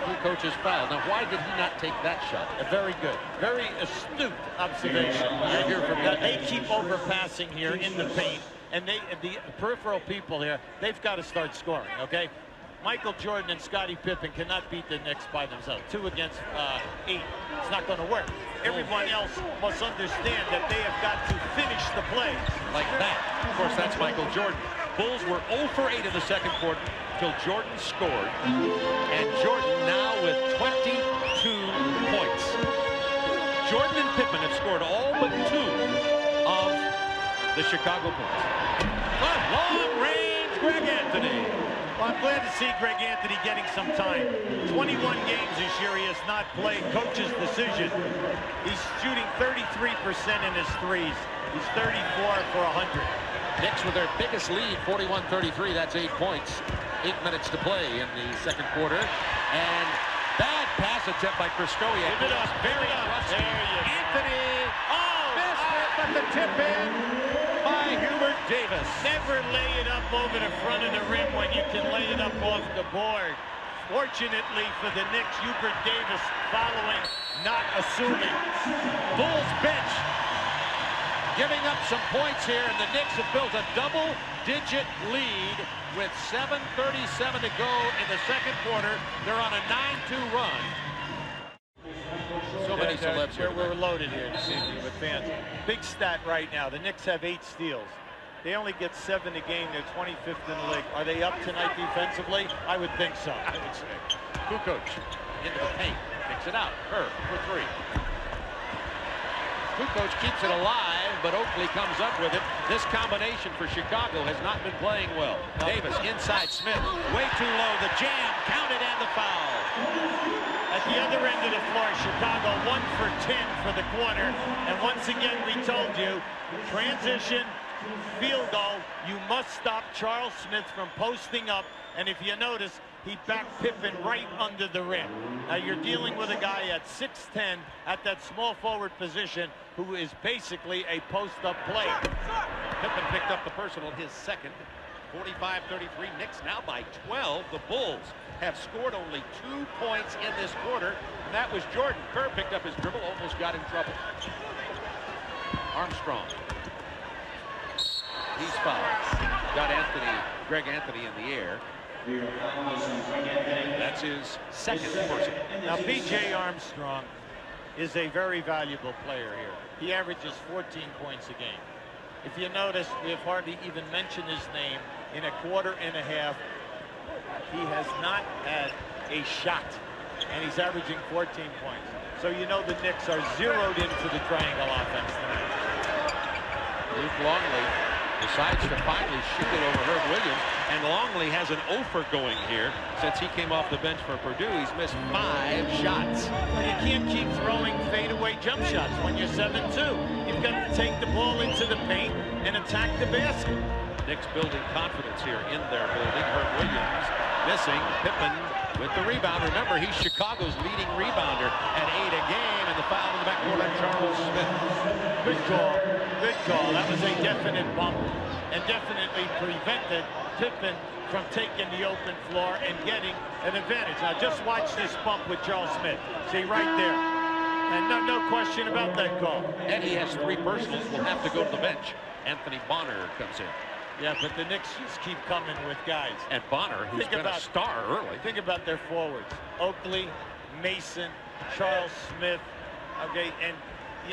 Kukoc is fouled. Now, why did he not take that shot?
Very good. Very astute observation.
You're here from
that they keep overpassing here in the paint, and the peripheral people here, they've got to start scoring, okay? Michael Jordan and Scottie Pippen cannot beat the Knicks by themselves. 2 against 8. It's not going to work. Everyone else must understand that they have got to finish the plays.
Like that. Of course, that's Michael Jordan. Bulls were 0 for 8 in the second quarter until Jordan scored. And Jordan now with 22 points. Jordan and Pippen have scored all but 2 of the Chicago points. But long range, Greg Anthony.
Well, I'm glad to see Greg Anthony getting some time. 21 games this year he has not played. Coach's decision. He's shooting 33% in his threes. He's 34 for 100.
Knicks with their biggest lead, 41-33. That's 8 points. 8 minutes to play in the second quarter. And bad pass attempt by Krzyzewski.
Give it up.
Very
There you go.
Anthony.
Oh!
Missed it, but the tip in by Hubert Davis.
Never lay it up over the front of the rim when you can lay it up off the board. Fortunately for the Knicks, Hubert Davis following, not assuming.
Bulls bench giving up some points here, and the Knicks have built a double-digit lead with 7:37 to go in the second quarter. They're on a 9-2 run. So many celebs here.
We're loaded here this evening with fans. Big stat right now. The Knicks have 8 steals. They only get 7 a game. They're 25th in the league. Are they up tonight defensively? I would think so.
I would say. Kukoc into the paint. Kicks it out. Kerr for 3. Kukoc keeps it alive, but Oakley comes up with it. This combination for Chicago has not been playing well. Davis inside Smith. Way too low. The jam counted and the foul.
At the other end of the floor, Chicago 1 for 10 for the quarter. And once again, we told you, transition, field goal, you must stop Charles Smith from posting up. And if you notice, he backed Pippen right under the rim. Now you're dealing with a guy at 6'10", at that small forward position, who is basically a post-up player.
Pippen picked up the personal, his second. 45-33, Knicks now by 12. The Bulls have scored only 2 points in this quarter, and that was Jordan. Kerr picked up his dribble, almost got in trouble. Armstrong. He's fouled. Got Greg Anthony in the air. That's his second personal.
Now B.J. Armstrong is a very valuable player here. He averages 14 points a game. If you notice, we have hardly even mentioned his name in a quarter and a half. He has not had a shot, and he's averaging 14 points. So you know the Knicks are zeroed into the triangle offense tonight.
Luke Longley decides to finally shoot it over Herb Williams, and Longley has an offer going here since he came off the bench for Purdue. He's missed 5 shots.
Well, you can't keep throwing fadeaway jump shots when you're 7-2. You've got to take the ball into the paint and attack the basket.
Knicks building confidence here in their building. Herb Williams missing. Pippen with the rebound. Remember, he's Chicago's leading rebounder at 8 a game, and the foul in the backcourt on Charles Smith.
Good call. Good call. That was a definite bump and definitely prevented Pippen from taking the open floor and getting an advantage. Now just watch this bump with Charles Smith. See right there. And no question about that call.
And he has 3 personals. Will have to go to the bench. Anthony Bonner comes in.
Yeah, but the Knicks just keep coming with guys.
And Bonner, who's been a star early.
Think about their forwards. Oakley, Mason, Charles Smith. Okay, and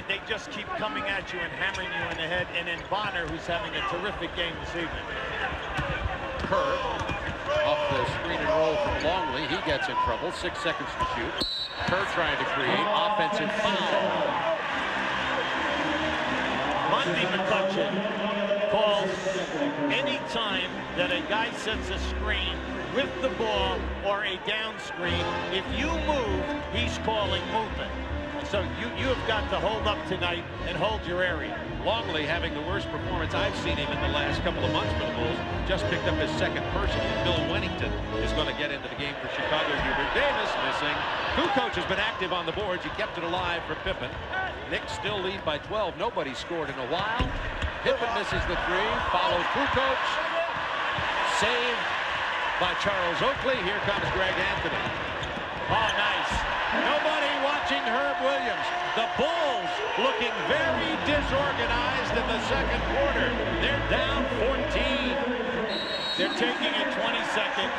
they just keep coming at you and hammering you in the head. And then Bonner, who's having a terrific game this evening.
Kerr off the screen and roll from Longley. He gets in trouble. 6 seconds to shoot. Kerr trying to create offensive foul.
Monty McCutcheon calls any time that a guy sets a screen with the ball or a down screen. If you move, he's calling movement. So you have got to hold up tonight and hold your area.
Longley having the worst performance I've seen him in the last couple of months for the Bulls. Just picked up his 2nd personal. Bill Wennington is going to get into the game for Chicago. Hubert Davis missing. Kukoc has been active on the boards. He kept it alive for Pippen. Knicks still lead by 12. Nobody scored in a while. Pippen misses the 3. Followed Kukoc. Saved by Charles Oakley. Here comes Greg Anthony.
Oh, nice.
Nobody watching Herb Williams. The Bulls looking very disorganized in the 2nd quarter. They're down 14.
They're taking a 20-second.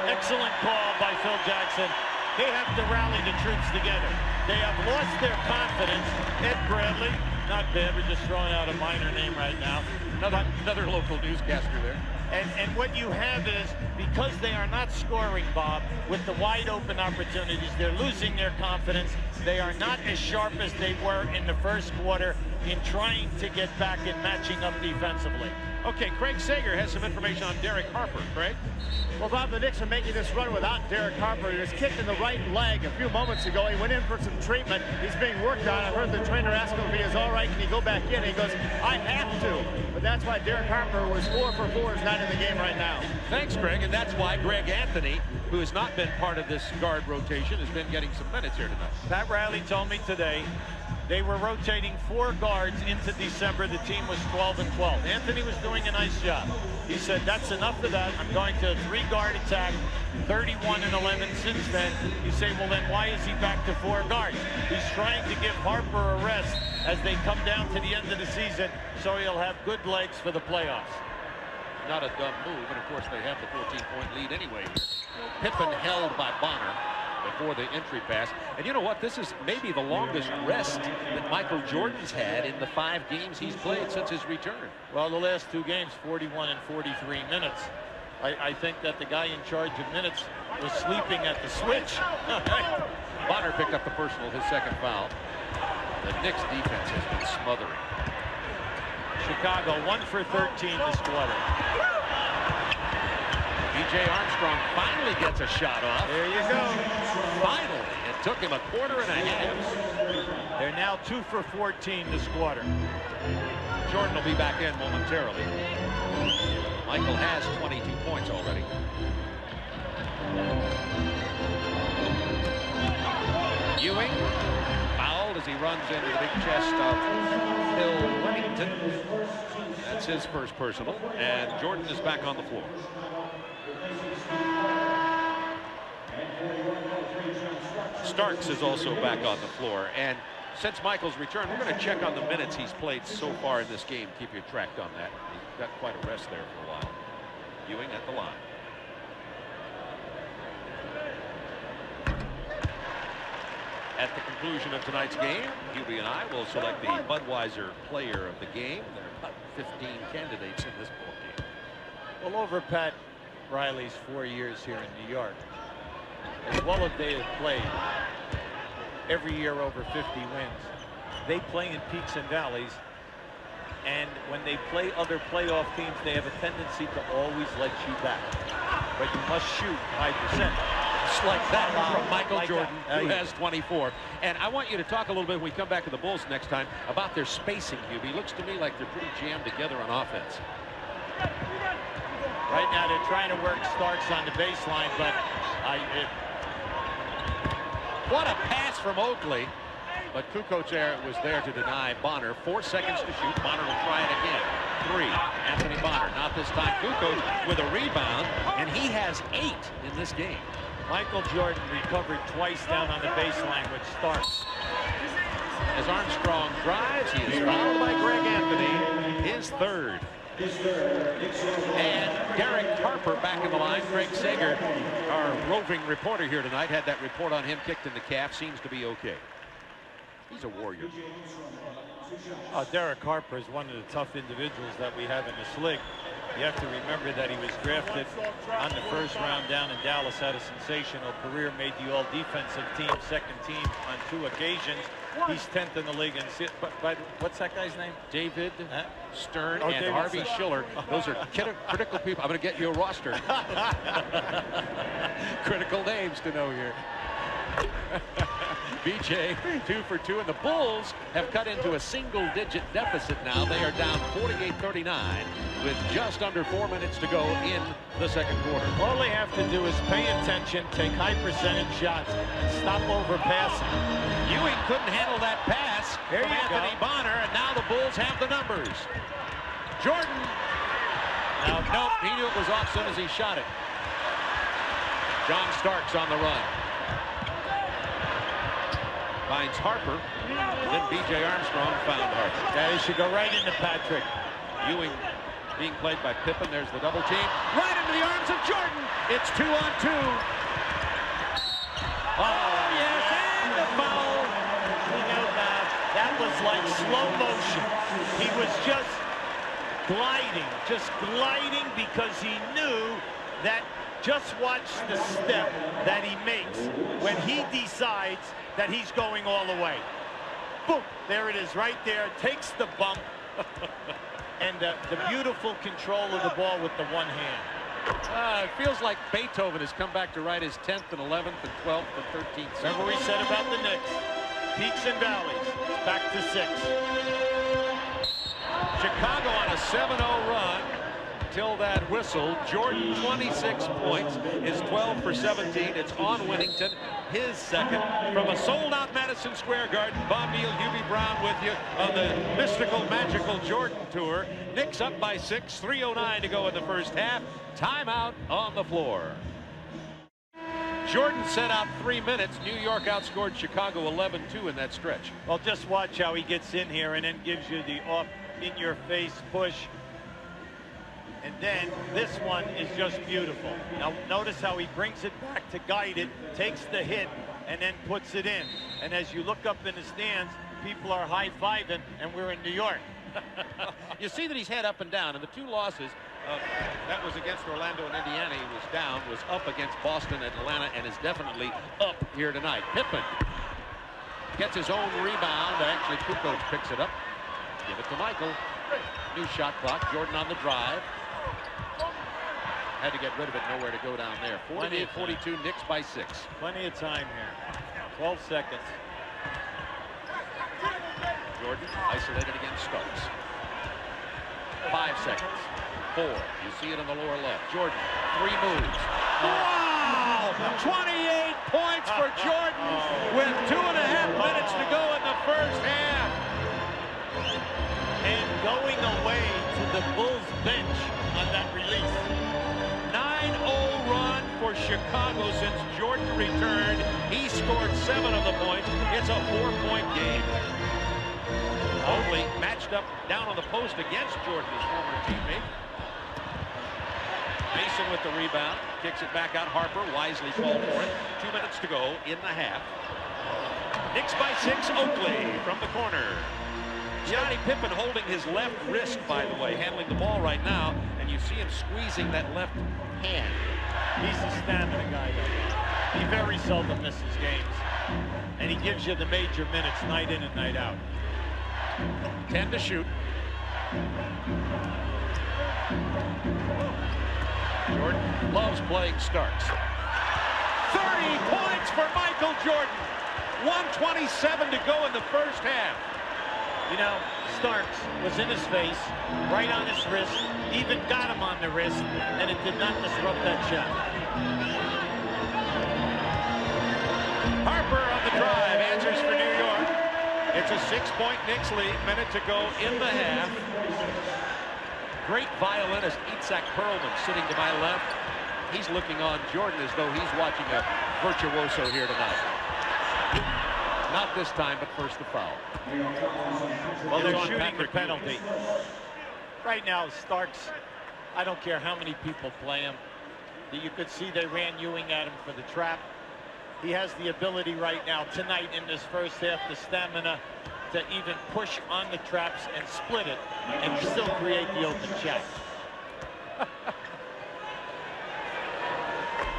Excellent call by Phil Jackson. They have to rally the troops together. They have lost their confidence. Ed Bradley, not bad. We're just throwing out a minor name right now.
Another local newscaster there.
And what you have is, because they are not scoring, Bob, with the wide open opportunities, they're losing their confidence. They are not as sharp as they were in the 1st quarter in trying to get back and matching up defensively.
Okay, Craig Sager has some information on Derek Harper. Craig?
Well, Bob, the Knicks are making this run without Derek Harper. He was kicked in the right leg a few moments ago. He went in for some treatment. He's being worked on. I heard the trainer ask him if he is all right. Can he go back in? He goes, I have to. But that's why Derek Harper was 4 for 4, is not in the game right now.
Thanks, Greg. And that's why Greg Anthony, who has not been part of this guard rotation, has been getting some minutes here tonight.
Pat Riley told me today they were rotating 4 guards into December. The team was 12-12. Anthony was doing a nice job. He said, that's enough of that. I'm going to a 3-guard attack, 31-11 since then. You say, well, then why is he back to 4 guards? He's trying to give Harper a rest as they come down to the end of the season, so he'll have good legs for the playoffs.
Not a dumb move, and of course they have the 14-point lead anyway. Pippen held by Bonner before the entry pass. And you know what? This is maybe the longest rest that Michael Jordan's had in the 5 games he's played since his return.
Well, the last 2 games, 41 and 43 minutes. I think that the guy in charge of minutes was sleeping at the switch.
Bonner picked up the personal, his 2nd foul. The Knicks defense has been smothering.
Chicago 1 for 13 this quarter.
B.J. Armstrong finally gets a shot off.
There you go.
Finally. It took him a quarter and a half.
They're now 2 for 14 this quarter.
Jordan will be back in momentarily. Michael has 22 points already. Ewing fouled as he runs into the big chest of Bill Wennington. That's his first personal. And Jordan is back on the floor. Starks is also back on the floor, and since Michael's return, we're going to check on the minutes he's played so far in this game. Keep you tracked on that. He's got quite a rest there for a while. Ewing at the line. At the conclusion of tonight's game, Hubie and I will select the Budweiser player of the game. There are about 15 candidates in this ball game.
Well, over Pat Riley's 4 years here in New York, as well as they have played every year over 50 wins, they play in peaks and valleys. And when they play other playoff teams, they have a tendency to always let you back. But you must shoot 5%.
Just like that from Michael
Like
Jordan,
that.
who has 24. And I want you to talk a little bit when we come back to the Bulls next time about their spacing, Hubie. It looks to me like they're pretty jammed together on offense.
Right now, they're trying to work Starks on the baseline, but
what a pass from Oakley. But Kukoc was there to deny Bonner. 4 seconds to shoot. Bonner will try it again. 3. Anthony Bonner. Not this time. Kukoc with a rebound, and he has 8 in this game.
Michael Jordan recovered twice down on the baseline with Starks.
As Armstrong drives, he is fouled by Greg Anthony, his third. And Derek Harper back in the line. Greg Sager, our roving reporter here tonight, had that report on him kicked in the calf. Seems to be okay. He's a warrior.
Derek Harper is one of the tough individuals that we have in this league. You have to remember that he was drafted on the first round down in Dallas, had a sensational career, made the all-defensive team, second team on 2 occasions. He's 10th in the league. And what's that guy's name?
David Stern and
David
Harvey
Stern.
Schiller. Those are critical people. I'm going to get you a roster. Critical names to know here. BJ 2 for 2, and the Bulls have cut into a single-digit deficit now. They are down 48-39 with just under 4 minutes to go in the second quarter.
All they have to do is pay attention, take high percentage shots, and stop overpassing.
Ewing couldn't handle that pass
There
from
you
Anthony
go.
Bonner, and now the Bulls have the numbers. Jordan. Now, nope, he knew it was off as soon as he shot it. John Starks on the run. Finds Harper. Then B.J. Armstrong found Harper.
Yeah, he should go right into Patrick.
Ewing being played by Pippen. There's the double team. Right into the arms of Jordan. It's 2-on-2. Oh, yes, and the foul.
You know, that was like slow motion. He was just gliding because he knew that. Just watch the step that he makes when he decides that he's going all the way. Boom, there it is right there, takes the bump, and the beautiful control of the ball with the one hand.
It feels like Beethoven has come back to write his 10th and 11th and 12th and 13th.
Remember we said about the Knicks, peaks and valleys, back to 6.
Chicago on a 7-0 run. Till that whistle. Jordan 26 points, is 12 for 17. It's on Winnington, his second. From a sold-out Madison Square Garden, Bob Neal, Hubie Brown with you on the mystical, magical Jordan Tour. Knicks up by 6, 3:09 to go in the first half. Timeout on the floor. Jordan set out 3 minutes. New York outscored Chicago 11-2 in that stretch.
Well, just watch how he gets in here and then gives you the off in-your-face push. And then this one is just beautiful. Now notice how he brings it back to guide it, takes the hit, and then puts it in. And as you look up in the stands, people are high-fiving, and we're in New York.
You see that he's head up and down, and the 2 losses, that was against Orlando and Indiana. He was down, was up against Boston and Atlanta, and is definitely up here tonight. Pippen gets his own rebound. Actually, Kukoc picks it up. Give it to Michael. New shot clock. Jordan on the drive. Had to get rid of it. Nowhere to go down there. 48-42, Knicks by 6.
Plenty of time here. 12 seconds.
Jordan isolated against Starks. 5 seconds. 4. You see it in the lower left. Jordan, 3 moves. Wow! 28 points for Jordan with 2.5 minutes to go in the first half.
And going away to the Bulls bench on that release.
9-0 run for Chicago since Jordan returned. He scored 7 of the points. It's a 4-point game. Only matched up down on the post against Jordan, his former teammate. Mason with the rebound, kicks it back out. Harper wisely called for it. 2 minutes to go in the half. Knicks by 6, Oakley from the corner. Scottie Pippen holding his left wrist, by the way, handling the ball right now, and you see him squeezing that left hand.
He's a stamina guy, though. He very seldom misses games, and he gives you the major minutes night in and night out.
10 to shoot. Jordan loves playing Starks. 30 points for Michael Jordan. 1:27 to go in the first half.
You know, Starks was in his face, right on his wrist, even got him on the wrist, and it did not disrupt that shot.
Harper on the drive, answers for New York. It's a 6-point Knicks lead, minute to go in the half. Great violinist Itzhak Perlman sitting to my left. He's looking on Jordan as though he's watching a virtuoso here tonight. Not this time, but first the foul.
Well, they're shooting the penalty. Right now, Starks, I don't care how many people play him. You could see they ran Ewing at him for the trap. He has the ability right now, tonight in this first half, the stamina to even push on the traps and split it and still create the open shot.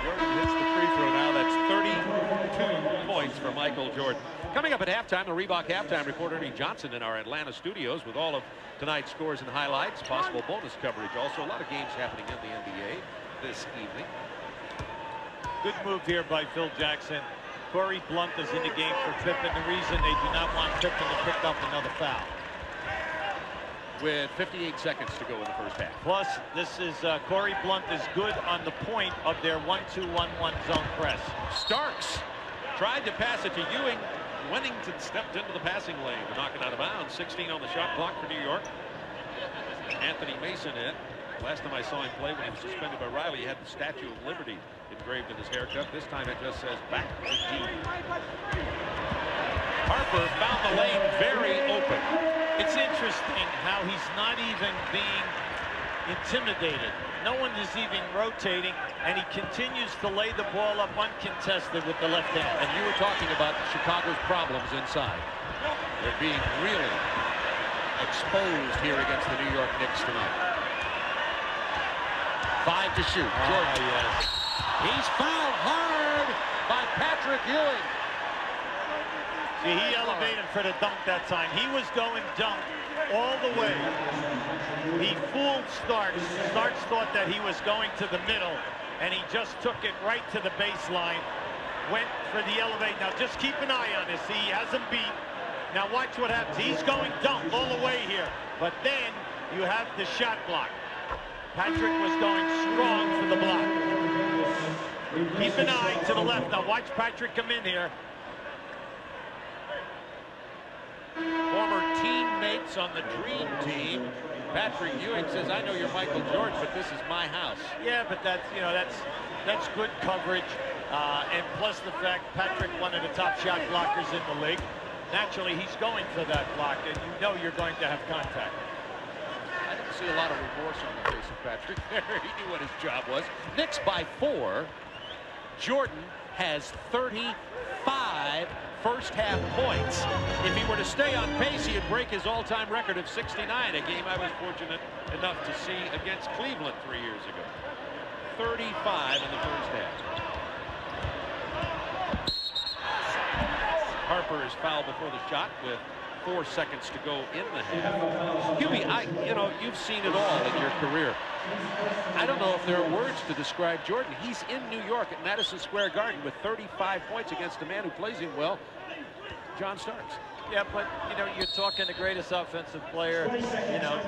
Jordan hits the free throw now. That's 32 points for Michael Jordan. Coming up at halftime, the Reebok halftime report, Ernie Johnson in our Atlanta studios with all of tonight's scores and highlights, possible bonus coverage. Also, a lot of games happening in the NBA this evening.
Good move here by Phil Jackson. Corey Blunt is in the game for Pippen. The reason they do not want Pippen to pick up another foul.
With 58 seconds to go in the first half.
Plus, this is Corey Blunt is good on the point of their 1-2-1-1 zone press.
Starks tried to pass it to Ewing. Wennington stepped into the passing lane to knock it out of bounds. 16 on the shot clock for New York. Anthony Mason hit. Last time I saw him play when he was suspended by Riley, he had the Statue of Liberty engraved in his haircut. This time it just says back to G. Harper found the lane very open.
It's interesting how he's not even being intimidated. No one is even rotating, and he continues to lay the ball up uncontested with the left hand.
And you were talking about Chicago's problems inside. They're being really exposed here against the New York Knicks tonight. 5 to shoot. Jordan.
Yes.
He's fouled hard by Patrick Ewing.
See, he elevated for the dunk that time. He was going dunk all the way. He fooled Starks. Starks thought that he was going to the middle, and he just took it right to the baseline. Went for the elevate. Now, just keep an eye on this. He has him beat. Now, watch what happens. He's going dunk all the way here. But then you have the shot block. Patrick was going strong for the block. Keep an eye to the left. Now, watch Patrick come in here.
Former teammates on the Dream Team. Patrick Ewing says, I know you're Michael Jordan, but this is my house.
Yeah, but that's, you know, that's good coverage. And plus the fact Patrick, one of the top shot blockers in the league. Naturally, he's going for that block, and you know you're going to have contact.
I didn't see a lot of remorse on the face of Patrick there. He knew what his job was. Knicks by 4. Jordan has 35 first-half points. If he were to stay on pace, he'd break his all-time record of 69, a game I was fortunate enough to see against Cleveland 3 years ago. 35 in the first half. Harper is fouled before the shot with 4 seconds to go in the half. Hubie, you know, you've seen it all in your career. I don't know if there are words to describe Jordan. He's in New York at Madison Square Garden with 35 points against a man who plays him well, John Starks.
Yeah, but, you know, you're talking the greatest offensive player, you know,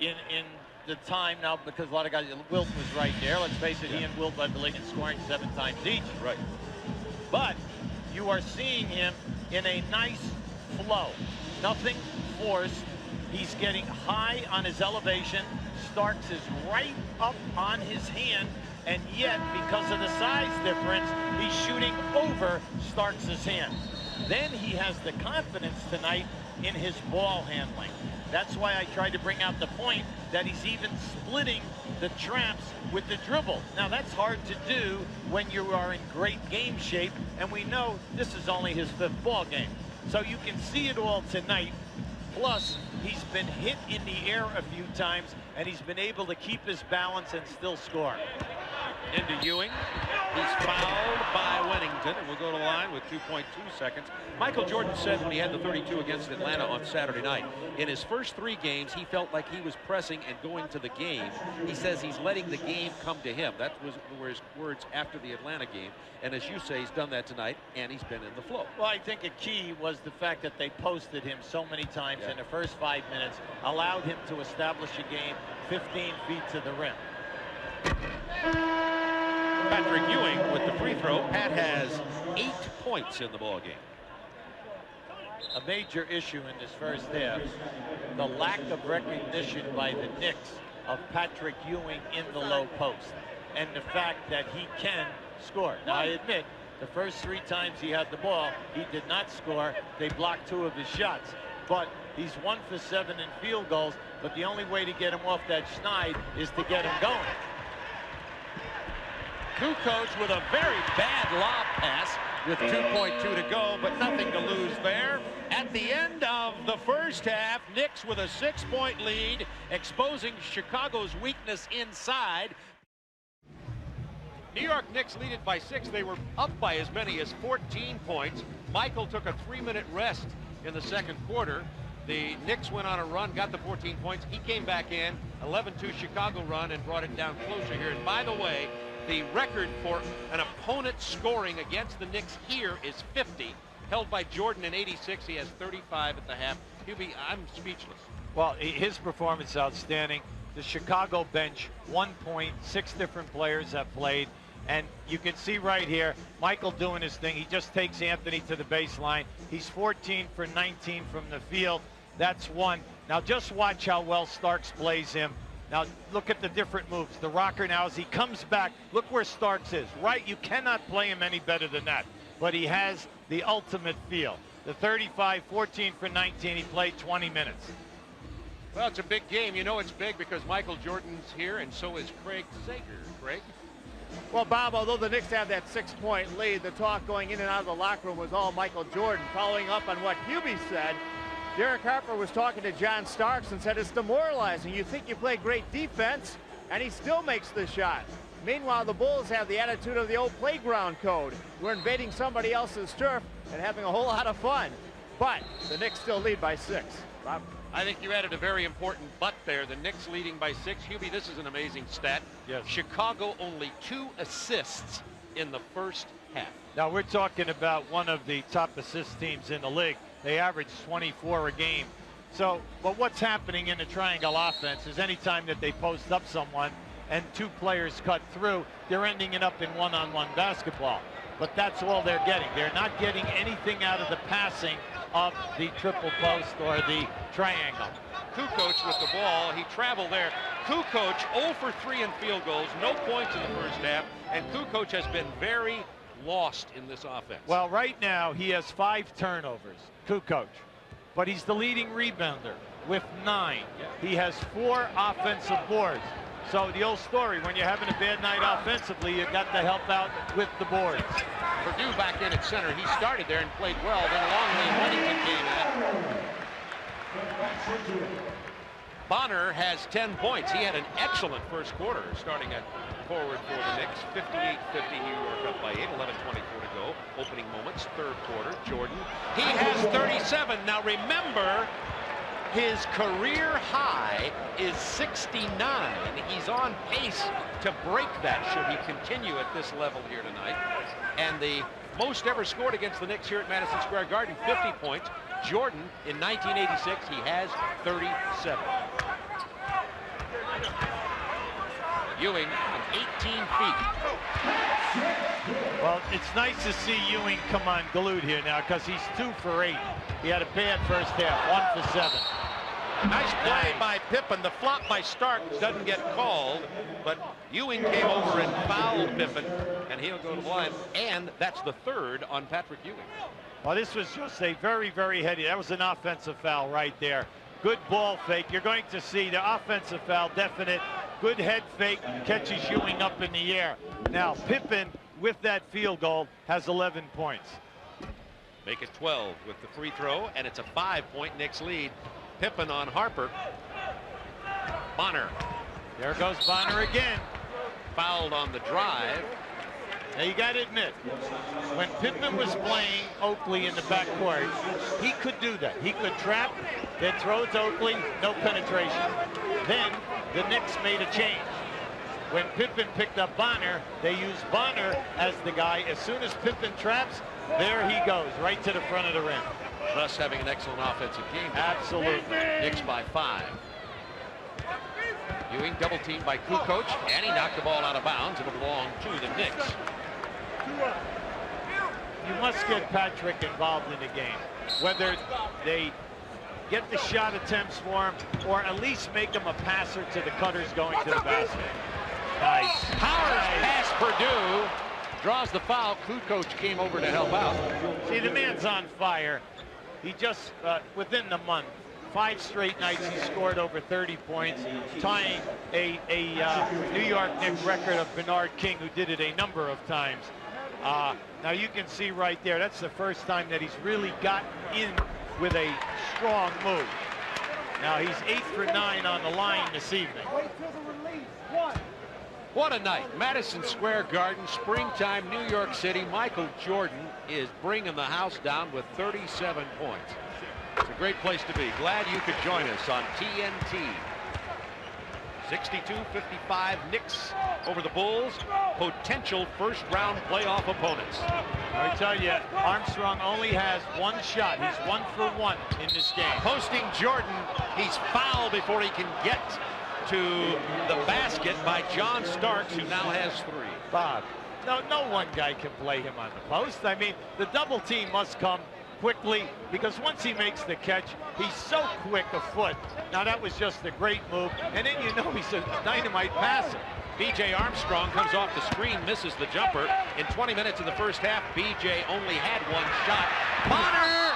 in the time now, because a lot of guys, Wilt was right there. Let's face it, he and Wilt, I believe, in scoring 7 times each.
Right.
But you are seeing him in a nice flow. Nothing forced. He's getting high on his elevation. Starks is right up on his hand, and yet, because of the size difference, he's shooting over Starks' hand. Then he has the confidence tonight in his ball handling. That's why I tried to bring out the point that he's even splitting the traps with the dribble. Now, that's hard to do when you are in great game shape, and we know this is only his 5th ball game. So you can see it all tonight. Plus, he's been hit in the air a few times, and he's been able to keep his balance and still score.
into Ewing. He's fouled by Wennington, and will go to the line with 2.2 seconds. Michael Jordan said when he had the 32 against Atlanta on Saturday night, in his first 3 games, he felt like he was pressing and going to the game. He says he's letting the game come to him. That were his words after the Atlanta game. And as you say, he's done that tonight, and he's been in the flow.
Well, I think a key was the fact that they posted him so many times in the first 5 minutes, allowed him to establish a game 15 feet to the rim.
Patrick Ewing with the free throw. Pat has 8 points in the ball game.
A major issue in this first half, the lack of recognition by the Knicks of Patrick Ewing in the low post, and the fact that he can score. Now, I admit, the first 3 times he had the ball, he did not score. They blocked 2 of his shots, but he's 1 for 7 in field goals, but the only way to get him off that schneid is to get him going.
Kukoc with a very bad lob pass with 2.2 to go, but nothing to lose there. At the end of the first half, Knicks with a 6-point lead, exposing Chicago's weakness inside. New York Knicks lead it by 6. They were up by as many as 14 points. Michael took a 3-minute rest in the second quarter. The Knicks went on a run, got the 14 points. He came back in, 11-2 Chicago run, and brought it down closer here. And by the way, the record for an opponent scoring against the Knicks here is 50, held by Jordan in 86. He has 35 at the half. Hubie, I'm speechless.
Well, his performance outstanding. The Chicago bench, 1 point, 6 different players have played. And you can see right here, Michael doing his thing. He just takes Anthony to the baseline. He's 14 for 19 from the field. That's 1. Now just watch how well Starks plays him. Now look at the different moves. The rocker now as he comes back, look where Starks is. Right, you cannot play him any better than that. But he has the ultimate feel. The 35, 14 for 19, he played 20 minutes.
Well, it's a big game. You know it's big because Michael Jordan's here, and so is Craig Sager. Craig?
Well, Bob, although the Knicks have that 6-point lead, the talk going in and out of the locker room was all Michael Jordan. Following up on what Hubie said, Derek Harper was talking to John Starks and said it's demoralizing. You think you play great defense, and he still makes the shot. Meanwhile, the Bulls have the attitude of the old playground code. We're invading somebody else's turf and having a whole lot of fun. But the Knicks still lead by 6. Bob?
I think you added a very important but there. The Knicks leading by 6. Hubie, this is an amazing stat.
Yes.
Chicago only 2 assists in the first half.
Now we're talking about one of the top assist teams in the league. They average 24 a game. So, but what's happening in the triangle offense is anytime that they post up someone and 2 players cut through, they're ending it up in one-on-one basketball. But that's all they're getting. They're not getting anything out of the passing of the triple post or the triangle.
Kukoc with the ball. He traveled there. Kukoc 0 for 3 in field goals. No points in the first half. And Kukoc has been very lost in this offense.
Well, right now he has 5 turnovers, Kukoc. But he's the leading rebounder with 9. He has 4 offensive boards. So the old story, when you're having a bad night offensively, you got to help out with the boards.
Purdue back in at center. He started there and played well. Then Longley Wennington came in. Bonner has 10 points. He had an excellent first quarter, starting at forward for the Knicks. 58-50, New York up by 8. 11:24 to go. Opening moments, third quarter. Jordan. He has 37. Now remember, his career high is 69. He's on pace to break that should he continue at this level here tonight. And the most ever scored against the Knicks here at Madison Square Garden, 50 points. Jordan, in 1986, he has 37. Ewing from 18 feet.
Well, it's nice to see Ewing come unglued here now because he's 2 for 8. He had a bad first half, 1 for 7.
Nice play by Pippen. The flop by Stark doesn't get called, but Ewing came over and fouled Pippen, and he'll go to the line. And that's the 3rd on Patrick Ewing.
Well, this was just a very, very heady. That was an offensive foul right there. Good ball fake. You're going to see the offensive foul, definite. Good head fake, catches Ewing up in the air. Now, Pippen, with that field goal, has 11 points.
Make it 12 with the free throw, and it's a 5-point Knicks lead. Pippen on Harper. Bonner.
There goes Bonner again.
fouled on the drive.
Now you got to admit, when Pippen was playing Oakley in the backcourt, he could do that. He could trap, then throw it to Oakley, no penetration. Then the Knicks made a change. When Pippen picked up Bonner, they used Bonner as the guy. As soon as Pippen traps, there he goes, right to the front of the rim.
Thus having an excellent offensive game.
Absolutely.
Knicks by 5. Ewing double teamed by Kukoc, and he knocked the ball out of bounds. It'll belong to the Knicks.
You must get Patrick involved in the game, whether they get the shot attempts for him or at least make him a passer to the cutters going to the basket. Nice.
Powers pass Purdue. Draws the foul. Kukoc came over to help out.
See, the man's on fire. He just, within the month, 5 straight nights he scored over 30 points, tying a New York Knicks record of Bernard King, who did it a number of times. Now you can see right there, that's the first time that he's really gotten in with a strong move. Now he's 8 for 9 on the line this evening.
What a night. Madison Square Garden, springtime, New York City. Michael Jordan is bringing the house down with 37 points. It's a great place to be. Glad you could join us on TNT. 62-55 Knicks over the Bulls. Potential first-round playoff opponents.
I tell you, Armstrong only has 1 shot. He's 1 for 1 in this game.
Posting Jordan. He's fouled before he can get to the basket by John Starks, who now has 3.
Bob, no one guy can play him on the post. I mean, the double team must come quickly, because once he makes the catch, he's so quick a foot. Now that was just a great move, and then you know he's a dynamite passer.
B.J. Armstrong comes off the screen, misses the jumper. In 20 minutes of the first half, B.J. only had 1 shot. Bonner!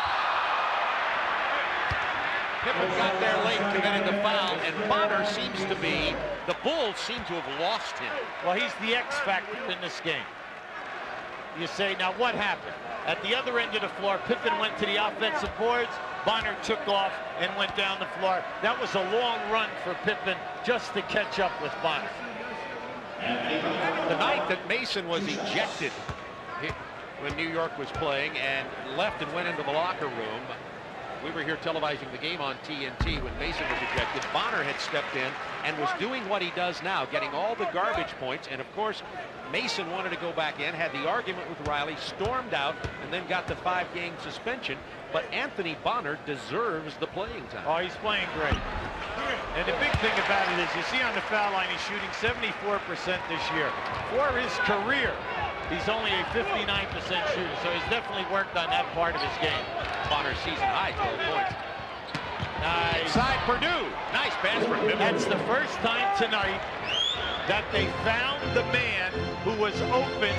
Pippen got there late, committing the foul, and Bonner seems to be, the Bulls seem to have lost him.
Well, he's the X factor in this game. You say, now what happened? At the other end of the floor, Pippen went to the offensive boards. Bonner took off and went down the floor. That was a long run for Pippen just to catch up with Bonner.
The night that Mason was ejected when New York was playing and left and went into the locker room, we were here televising the game on TNT when Mason was ejected. Bonner had stepped in and was doing what he does now, getting all the garbage points. And of course, Mason wanted to go back in, had the argument with Riley, stormed out, and then got the 5-game suspension. But Anthony Bonner deserves the playing time.
Oh, he's playing great. And the big thing about it is, you see on the foul line, he's shooting 74% this year. For his career, he's only a 59% shooter, so he's definitely worked on that part of his game.
Bonner's season high, 12 points.
Nice.
Inside Purdue. Nice pass for Pippen.
That's the first time tonight that they found the man who was open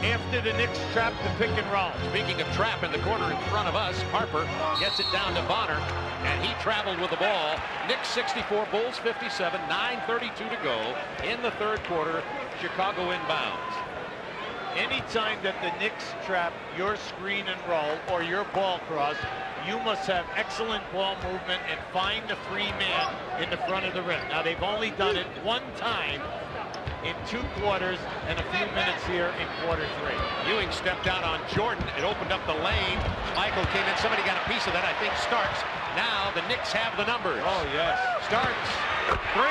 after the Knicks trapped the pick and roll.
Speaking of trap, in the corner in front of us, Harper gets it down to Bonner, and he traveled with the ball. Knicks 64, Bulls 57, 9:32 to go in the third quarter. Chicago inbounds.
Anytime that the Knicks trap your screen and roll or your ball cross, you must have excellent ball movement and find the free man in the front of the rim. Now, they've only done it 1 time in 2 quarters and a few minutes here in quarter 3.
Ewing stepped out on Jordan. It opened up the lane. Michael came in. Somebody got a piece of that. I think Starks. Now the Knicks have the numbers.
Oh, yes.
Starks. 3.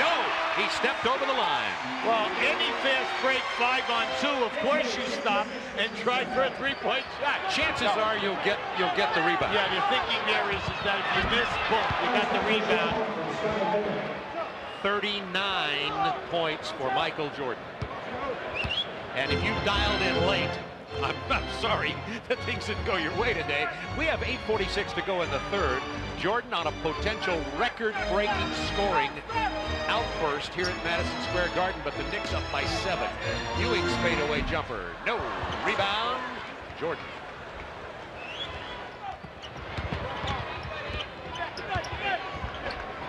No. He stepped over the line.
Well, any fast break 5-on-2, of course you stop and try for a 3-point shot.
Chances are you'll get the rebound.
Yeah, the thinking there is that if you miss, boom, you got the rebound.
39 points for Michael Jordan. And if you dialed in late, I'm sorry that things didn't go your way today. We have 8:46 to go in the third. Jordan on a potential record-breaking scoring outburst here at Madison Square Garden, but the Knicks up by 7. Ewing's fadeaway jumper. No. Rebound. Jordan.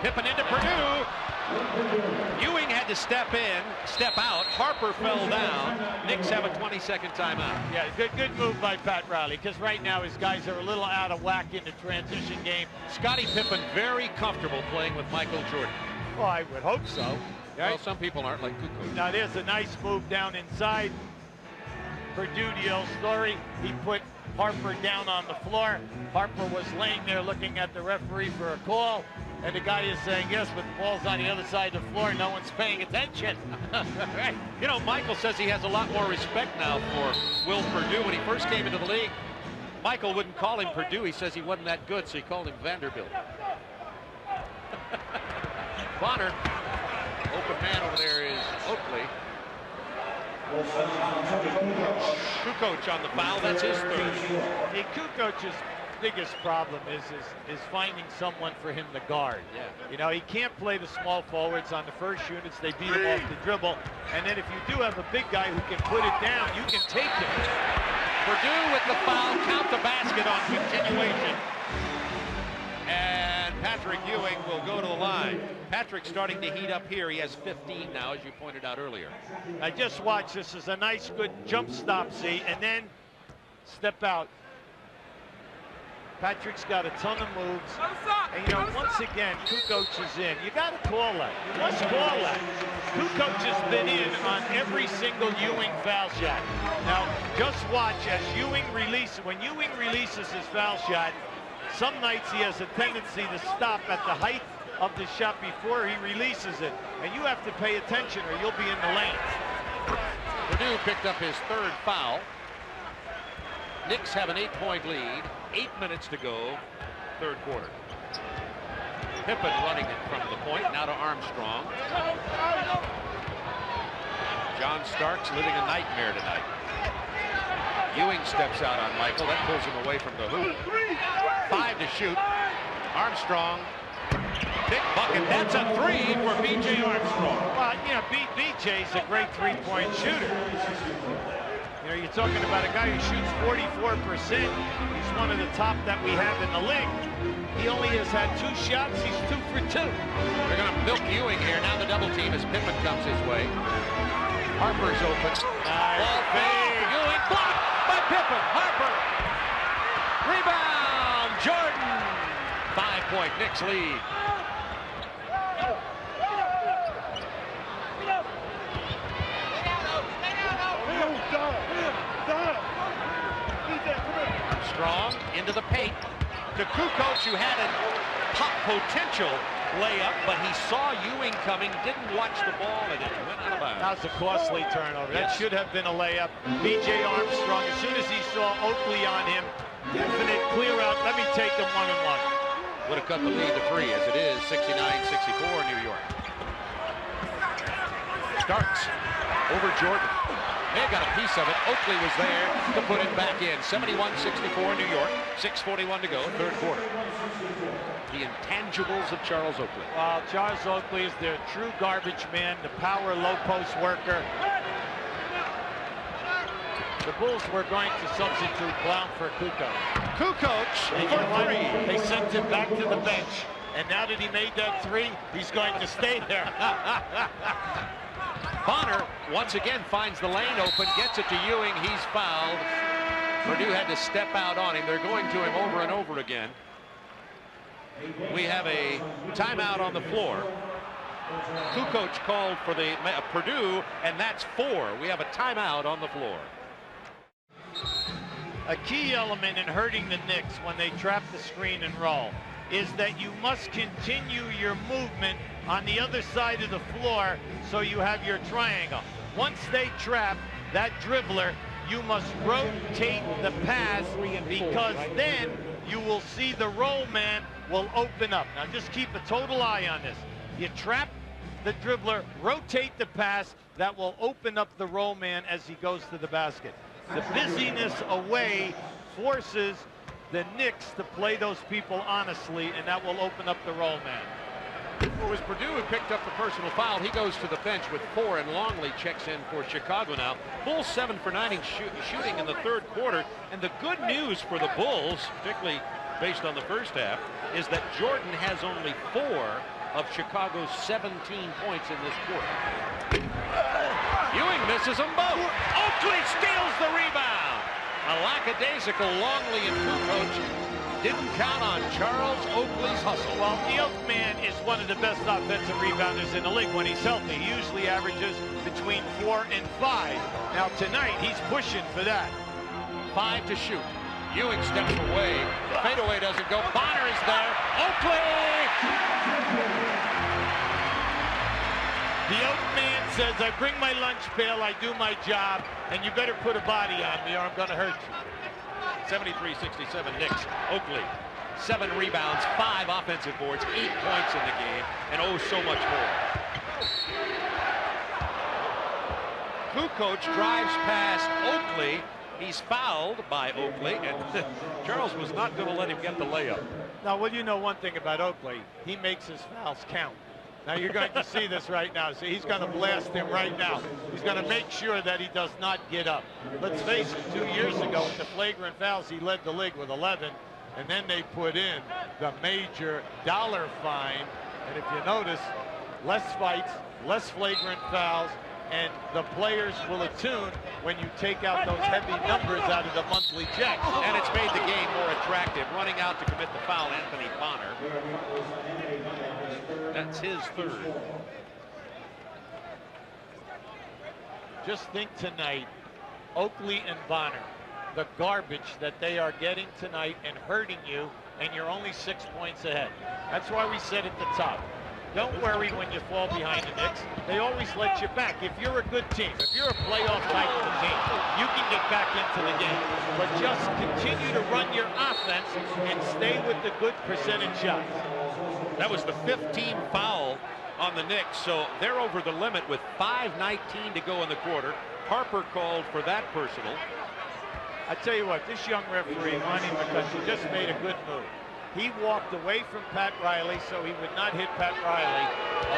Pippen into Purdue. Ewing had to step in, step out. Harper fell down. Knicks have a 20-second timeout.
Yeah, good move by Pat Riley, because right now his guys are a little out of whack in the transition game.
Scottie Pippen very comfortable playing with Michael Jordan.
Well, I would hope so. Right?
Well, some people aren't like Kukoc.
Now there's a nice move down inside. Purdue, the old story, he put Harper down on the floor. Harper was laying there looking at the referee for a call, and the guy is saying yes, but the ball's on the other side of the floor, no one's paying attention.
Right. You know, Michael says he has a lot more respect now for Will Purdue. When he first came into the league, Michael wouldn't call him Purdue. He says he wasn't that good, so he called him Vanderbilt. Bonner, open man over there is Oakley. Kukoc on the foul, that's his third.
Hey, Kukoc's biggest problem is finding someone for him to guard.
Yeah.
You know, he can't play the small forwards on the first units. They beat him off the dribble. And then if you do have a big guy who can put it down, you can take him.
Purdue with the foul, count the basket on continuation. And Patrick Ewing will go to the line. Patrick's starting to heat up here. He has 15 now, as you pointed out earlier.
I just watched. This is a nice, good jump stop, see, and then step out. Patrick's got a ton of moves. And, you know, once again, Kukoc is in. You got to call that. You must call that. Kukoc has been in on every single Ewing foul shot. Now, just watch as Ewing releases. When Ewing releases his foul shot, some nights he has a tendency to stop at the height of the shot before he releases it. And you have to pay attention or you'll be in the lane.
Purdue picked up his third foul. Knicks have an 8-point lead. 8 minutes to go, third quarter. Pippen running it from the point, now to Armstrong. John Starks living a nightmare tonight. Ewing steps out on Michael, that pulls him away from the hoop. 5 to shoot. Armstrong, big bucket, that's a 3 for B.J. Armstrong.
Well, you know, B.J.'s a great three-point shooter. You know, you're talking about a guy who shoots 44%. He's one of the top that we have in the league. He only has had 2 shots. He's 2 for 2.
They're going to milk Ewing here. Now the double team as Pippen comes his way. Harper's open. Ball fake. Ewing blocked by Pippen. Harper. Rebound. Jordan. 5-point Knicks lead. Strong into the paint to Kukoc, who had a pop potential layup, but he saw Ewing coming, didn't watch the ball, and it went out of bounds.
That was a costly turnover. That should have been a layup. B.J. Armstrong, as soon as he saw Oakley on him, definite clear out. Let me take him 1-on-1.
Would have cut the lead to 3, as it is 69-64 New York. Starks over Jordan. They got a piece of it. Oakley was there to put it back in. 71-64 New York. 6:41 to go, third quarter. The intangibles of Charles Oakley.
Well, Charles Oakley is their true garbage man, the power low post worker. The Bulls were going to substitute Blount for Kukoc.
Kukoc for 3.
They sent him back to the bench. And now that he made that 3, he's going to stay there.
Bonner once again finds the lane open, gets it to Ewing. He's fouled. Purdue had to step out on him. They're going to him over and over again. We have a timeout on the floor. Kukoc called for the Purdue, and that's 4. We have a timeout on the floor.
A key element in hurting the Knicks when they trap the screen and roll is that you must continue your movement on the other side of the floor so you have your triangle. Once they trap that dribbler, you must rotate the pass because then you will see the roll man will open up. Now just keep a total eye on this. You trap the dribbler, rotate the pass, that will open up the roll man as he goes to the basket. The busyness away forces the Knicks to play those people honestly, and that will open up the roll man.
It was Purdue who picked up the personal foul. He goes to the bench with 4, and Longley checks in for Chicago now. Bulls 7 for 9 shooting in the third quarter. And the good news for the Bulls, particularly based on the first half, is that Jordan has only 4 of Chicago's 17 points in this quarter. Ewing misses them both. Oakley steals the rebound. A lackadaisical Longley and Kukoc didn't count on Charles Oakley's hustle.
Well, the Oak man is one of the best offensive rebounders in the league when he's healthy. He usually averages between 4 and 5. Now tonight, he's pushing for that.
5 to shoot. Ewing steps away. The fadeaway doesn't go. Bonner is there. Oakley!
The Oak man says, I bring my lunch pail, I do my job, and you better put a body on me or I'm going to hurt you.
73-67 Knicks. Oakley, 7 rebounds, 5 offensive boards, 8 points in the game, and oh, so much more. Kukoc drives past Oakley. He's fouled by Oakley, and Charles was not going to let him get the layup.
Now, well, you know one thing about Oakley. He makes his fouls count. Now, you're going to see this right now. So he's going to blast him right now. He's going to make sure that he does not get up. Let's face it, 2 years ago, with the flagrant fouls, he led the league with 11. And then they put in the major dollar fine. And if you notice, less fights, less flagrant fouls, and the players will attune when you take out those heavy numbers out of the monthly checks.
And it's made the game more attractive. Running out to commit the foul, Anthony Bonner. That's his 3rd.
Just think tonight, Oakley and Bonner, the garbage that they are getting tonight and hurting you, and you're only 6 points ahead. That's why we said at the top, don't worry when you fall behind the Knicks. They always let you back. If you're a good team, if you're a playoff type of team, you can get back into the game. But just continue to run your offense and stay with the good percentage shots.
That was the 15th foul on the Knicks, so they're over the limit with 5:19 to go in the quarter. Harper called for that personal.
I tell you what, this young referee, Monty McCutcheon, just made a good move. He walked away from Pat Riley so he would not hit Pat Riley,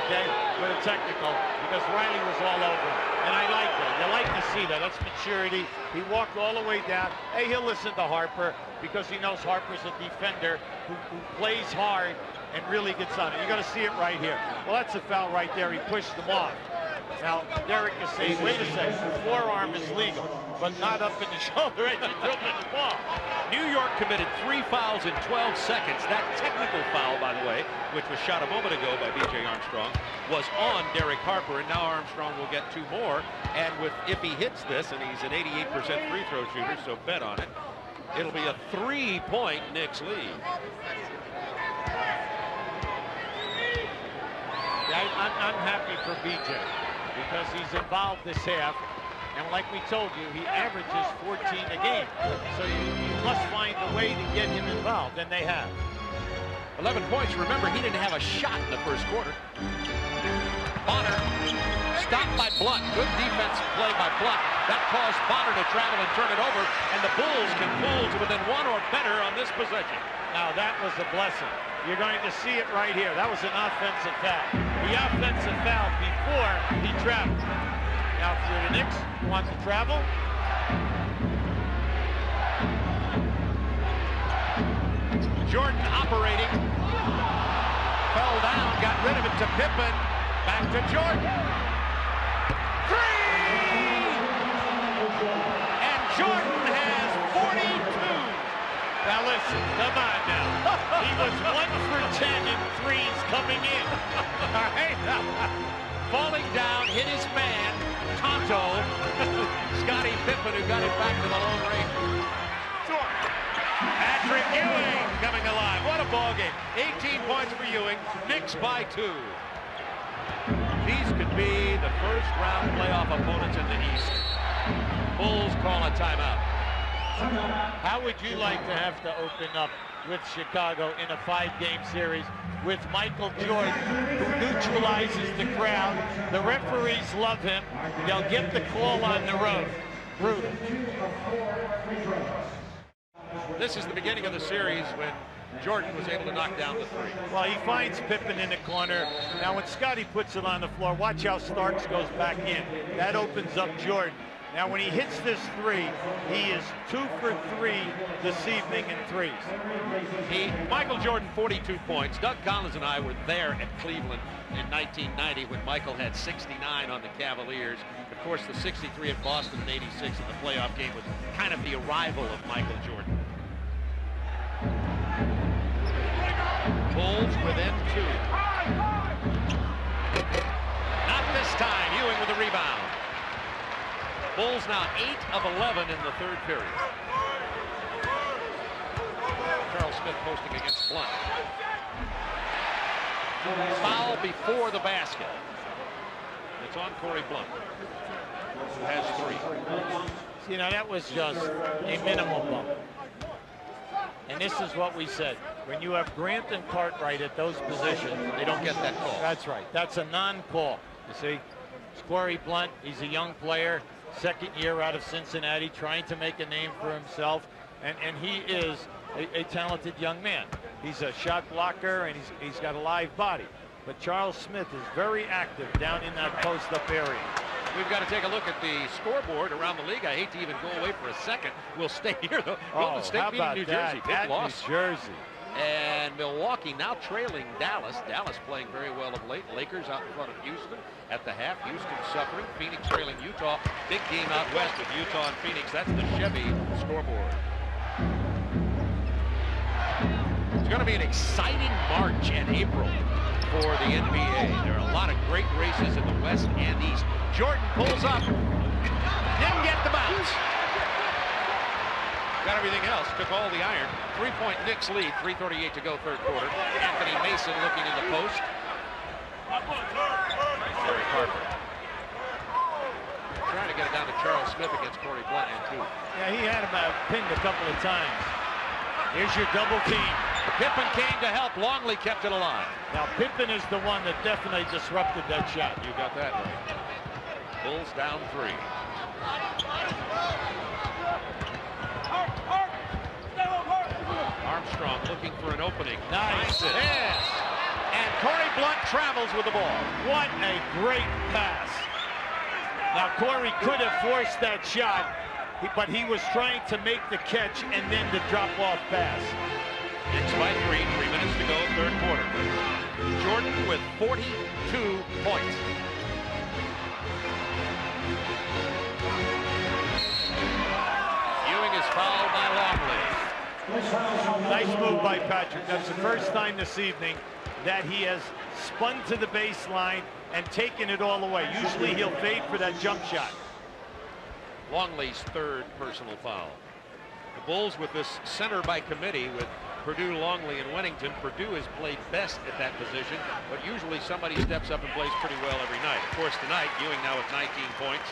okay, with a technical, because Riley was all over him. And I like that. You like to see that. That's maturity. He walked all the way down. Hey, he'll listen to Harper because he knows Harper's a defender who plays hard and really gets on it. You're going to see it right here. Well, that's a foul right there. He pushed him off. Now, Derek is saying, wait a second, forearm is legal, but not up in the shoulder as you're dribbling the ball.
New York committed 3 fouls in 12 seconds. That technical foul, by the way, which was shot a moment ago by B.J. Armstrong, was on Derek Harper, and now Armstrong will get 2 more. And if he hits this, and he's an 88% free throw shooter, so bet on it, it'll be a 3-point Knicks lead.
I'm happy for B.J. because he's involved this half, and like we told you, he averages 14 a game. So you must find a way to get him involved, and they have.
11 points. Remember, he didn't have a shot in the first quarter. Bonner stopped by Blunt. Good defense play by Blunt. That caused Bonner to travel and turn it over, and the Bulls can pull to within 1 or better on this possession.
Now that was a blessing. You're going to see it right here. That was an offensive foul. The offensive foul before he traveled. Now if you're the Knicks, you want to travel.
Jordan operating. Fell down, got rid of it to Pippen. Back to Jordan. 3! And Jordan has 42.
Now listen, come on now. He was 1 for 10 in threes coming in. All right?
Falling down, hit his man, Tonto. Scottie Pippen, who got it back to the Lone Ranger. Patrick Ewing coming alive. What a ball game. 18 points for Ewing. Knicks by 2. These could be the first round playoff opponents in the East. Bulls call a timeout.
How would you like to have to open up with Chicago in a 5-game series with Michael Jordan, who neutralizes the crowd? The referees love him. They'll get the call on the road. Brutal.
This is the beginning of the series when Jordan was able to knock down the 3.
Well, he finds Pippen in the corner. Now, when Scottie puts it on the floor, watch how Starks goes back in. That opens up Jordan. Now, when he hits this 3, he is 2 for 3 this evening in threes.
Michael Jordan, 42 points. Doug Collins and I were there at Cleveland in 1990 when Michael had 69 on the Cavaliers. Of course, the 63 at Boston in 86 in the playoff game was kind of the arrival of Michael Jordan. Bulls within 2. Not this time. Ewing with the rebound. Bulls now 8 of 11 in the third period. Charles Smith posting against Blunt. Foul before the basket. It's on Corey Blunt, who has 3.
You know, that was just a minimal bump. And this is what we said. When you have Grant and Cartwright at those positions,
They don't get that call.
that's right. That's a non-call. You see, it's Corey Blunt. He's a young player, second year out of Cincinnati, trying to make a name for himself. And he is a talented young man. He's a shot blocker, and he's got a live body. But Charles Smith is very active down in that post-up area.
We've got to take a look at the scoreboard around the league. I hate to even go away for a second. We'll stay here, though. Golden State
how
beating
about
New
that?
Jersey. Big loss.
New Jersey.
And Milwaukee now trailing Dallas. Dallas playing very well of late. Lakers out in front of Houston at the half. Houston suffering. Phoenix trailing Utah. Big game out west with Utah and Phoenix. That's the Chevy scoreboard. It's going to be an exciting March and April for the NBA. There are a lot of great races in the West and East. Jordan pulls up. Didn't get the bounce. Got everything else. Took all the iron. 3-point Knicks lead. 3:38 to go, third quarter. Anthony Mason looking in the post. Gary Harper trying to get it down to Charles Smith against Corey Blunt and 2.
Yeah, he had him pinned a couple of times. Here's your double team.
Pippen came to help. Longley kept it alive.
Now, Pippen is the one that definitely disrupted that shot.
You got that right. Bulls down 3. Armstrong looking for an opening.
Nice.
Yes. And Corey Blunt travels with the ball.
What a great pass. Now, Corey could have forced that shot, but he was trying to make the catch and then the drop-off pass.
Knicks by 3, 3 minutes to go, third quarter. Jordan with 42 points. Ewing is fouled by Longley.
Nice move by Patrick. That's the first time this evening that he has spun to the baseline and taken it all away. Usually he'll fade for that jump shot.
Longley's third personal foul. The Bulls with this center by committee with Purdue, Longley, and Wennington. Purdue has played best at that position, but usually somebody steps up and plays pretty well every night. Of course, tonight, Ewing now with 19 points,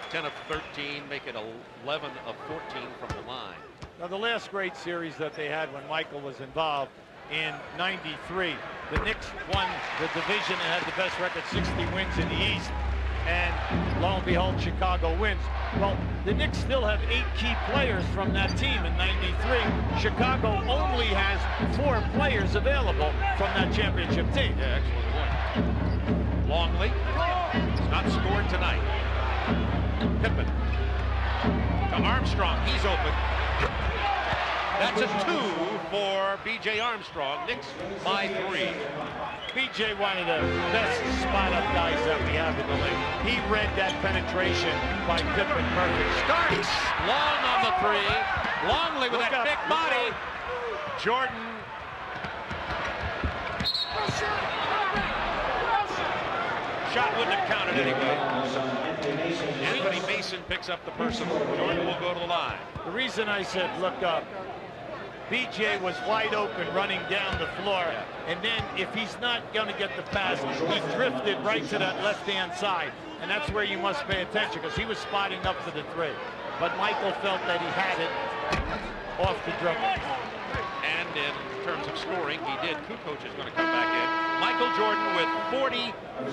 10 of 13, make it 11 of 14 from the line.
Now, the last great series that they had when Michael was involved in '93, the Knicks won the division and had the best record, 60 wins in the East, and lo and behold, Chicago wins. Well, the Knicks still have 8 key players from that team in '93. Chicago only has 4 players available from that championship team.
Yeah, excellent point. Longley has not scored tonight. Pippen to Armstrong. He's open. That's a 2 for B.J. Armstrong. Knicks by 3.
B.J. one of the best spot-up guys that we have in the league. He read that penetration by Pippen perfect.
Starks long on the 3. Longley with that big body. Jordan. Shot wouldn't have counted anyway. Anthony Mason picks up the personal. Jordan will go to the line.
The reason I said look up, B.J. was wide open running down the floor, and then if he's not going to get the pass, he drifted right to that left-hand side, and that's where you must pay attention because he was spotting up for the 3. But Michael felt that he had it off the dribble.
And in terms of scoring, he did. Kukoc is going to come back in. Michael Jordan with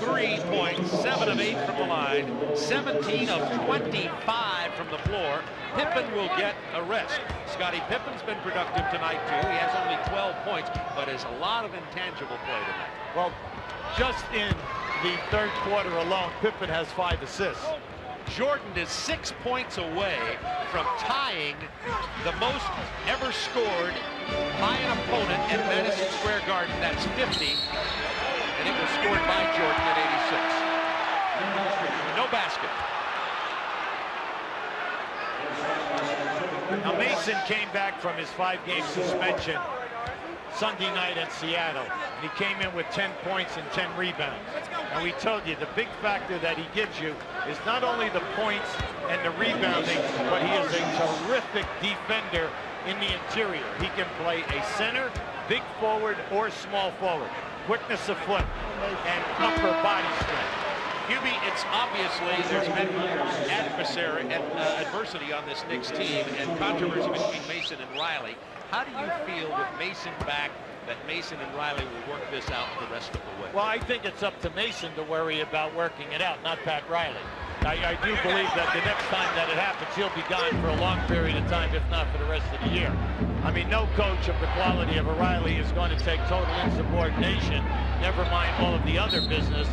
43 points, 7 of 8 from the line, 17 of 25 from the floor. Pippen will get a rest. Scottie Pippen's been productive tonight, too. He has only 12 points, but has a lot of intangible play tonight.
Well, just in the third quarter alone, Pippen has 5 assists.
Jordan is 6 points away from tying the most ever scored by an opponent at Madison Square Garden. That's 50, and it was scored by Jordan at 86. No basket.
Now Mason came back from his 5-game suspension, Sunday night at Seattle. And he came in with 10 points and 10 rebounds. And we told you the big factor that he gives you is not only the points and the rebounding, but he is a terrific defender in the interior. He can play a center, big forward, or small forward. Quickness of foot and upper body strength.
QB, it's obviously there's been adversity on this Knicks team and controversy between Mason and Riley. How do you feel with Mason back that Mason and Riley will work this out the rest of the way?
Well, I think it's up to Mason to worry about working it out, not Pat Riley. I do believe that the next time that it happens, he'll be gone for a long period of time, if not for the rest of the year. I mean, no coach of the quality of a Riley is going to take total insubordination, never mind all of the other business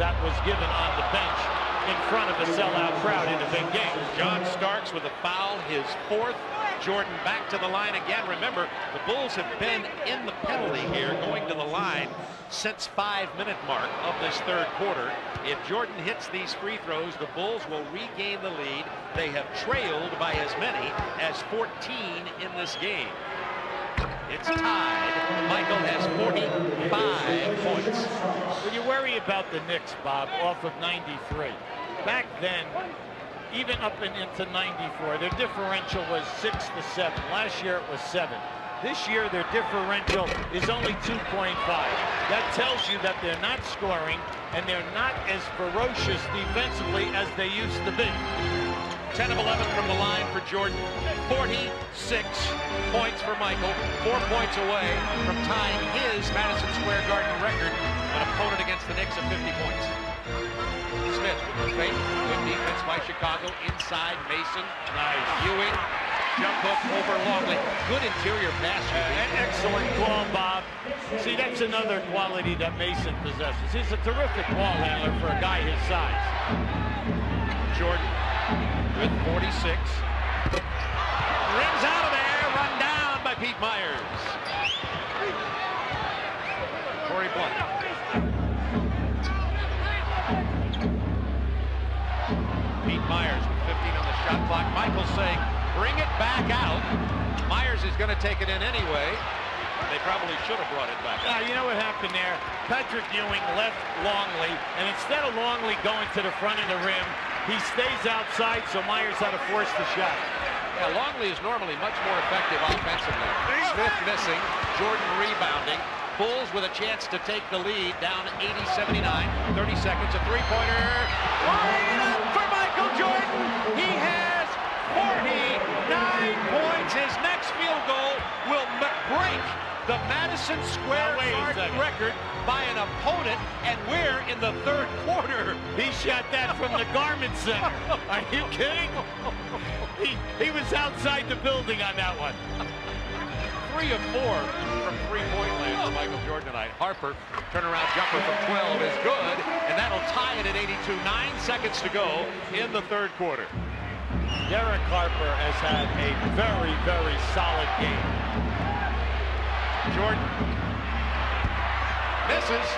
that was given on the bench in front of a sellout crowd in a big game.
John Starks with a foul, his fourth. Jordan back to the line again. Remember, the Bulls have been in the penalty here, going to the line since 5-minute mark of this third quarter. If Jordan hits these free throws, the Bulls will regain the lead. They have trailed by as many as 14 in this game. It's tied. Michael has 45 points.
When you worry about the Knicks, Bob, off of 93, back then, even up into 94, their differential was 6 to 7. Last year it was 7. This year their differential is only 2.5. That tells you that they're not scoring and they're not as ferocious defensively as they used to be.
10 of 11 from the line for Jordan. 46 points for Michael. 4 points away from tying his Madison Square Garden record, an opponent against the Knicks of 50 points. Smith, fake, good defense by Chicago. Inside, Mason. Nice. Ewing, jump hook over Longley. Good interior pass.
An excellent call, Bob. See, that's another quality that Mason possesses. He's a terrific ball handler for a guy his size.
Jordan with 46. Rims out of there, run down by Pete Myers. Corey Blunt. Pete Myers with 15 on the shot clock. Michael saying, bring it back out. Myers is going to take it in anyway. They probably should have brought it back out.
You know what happened there? Patrick Ewing left Longley, and instead of Longley going to the front of the rim, he stays outside, so Myers had to force the shot.
Yeah, Longley is normally much more effective offensively. Smith missing, Jordan rebounding. Bulls with a chance to take the lead, down 80-79. 30 seconds, a three-pointer. Line it up for Michael Jordan. He has 49 points. His next field goal will break the Madison Square Garden record by an opponent, and we're in the third quarter.
He shot that from the Garment Center. Are you kidding? He was outside the building on that one.
3 of 4 from three-point land for Michael Jordan tonight. Harper, turnaround jumper from 12 is good, and that'll tie it at 82. 9 seconds to go in the third quarter.
Derek Harper has had a very, very solid game.
Jordan misses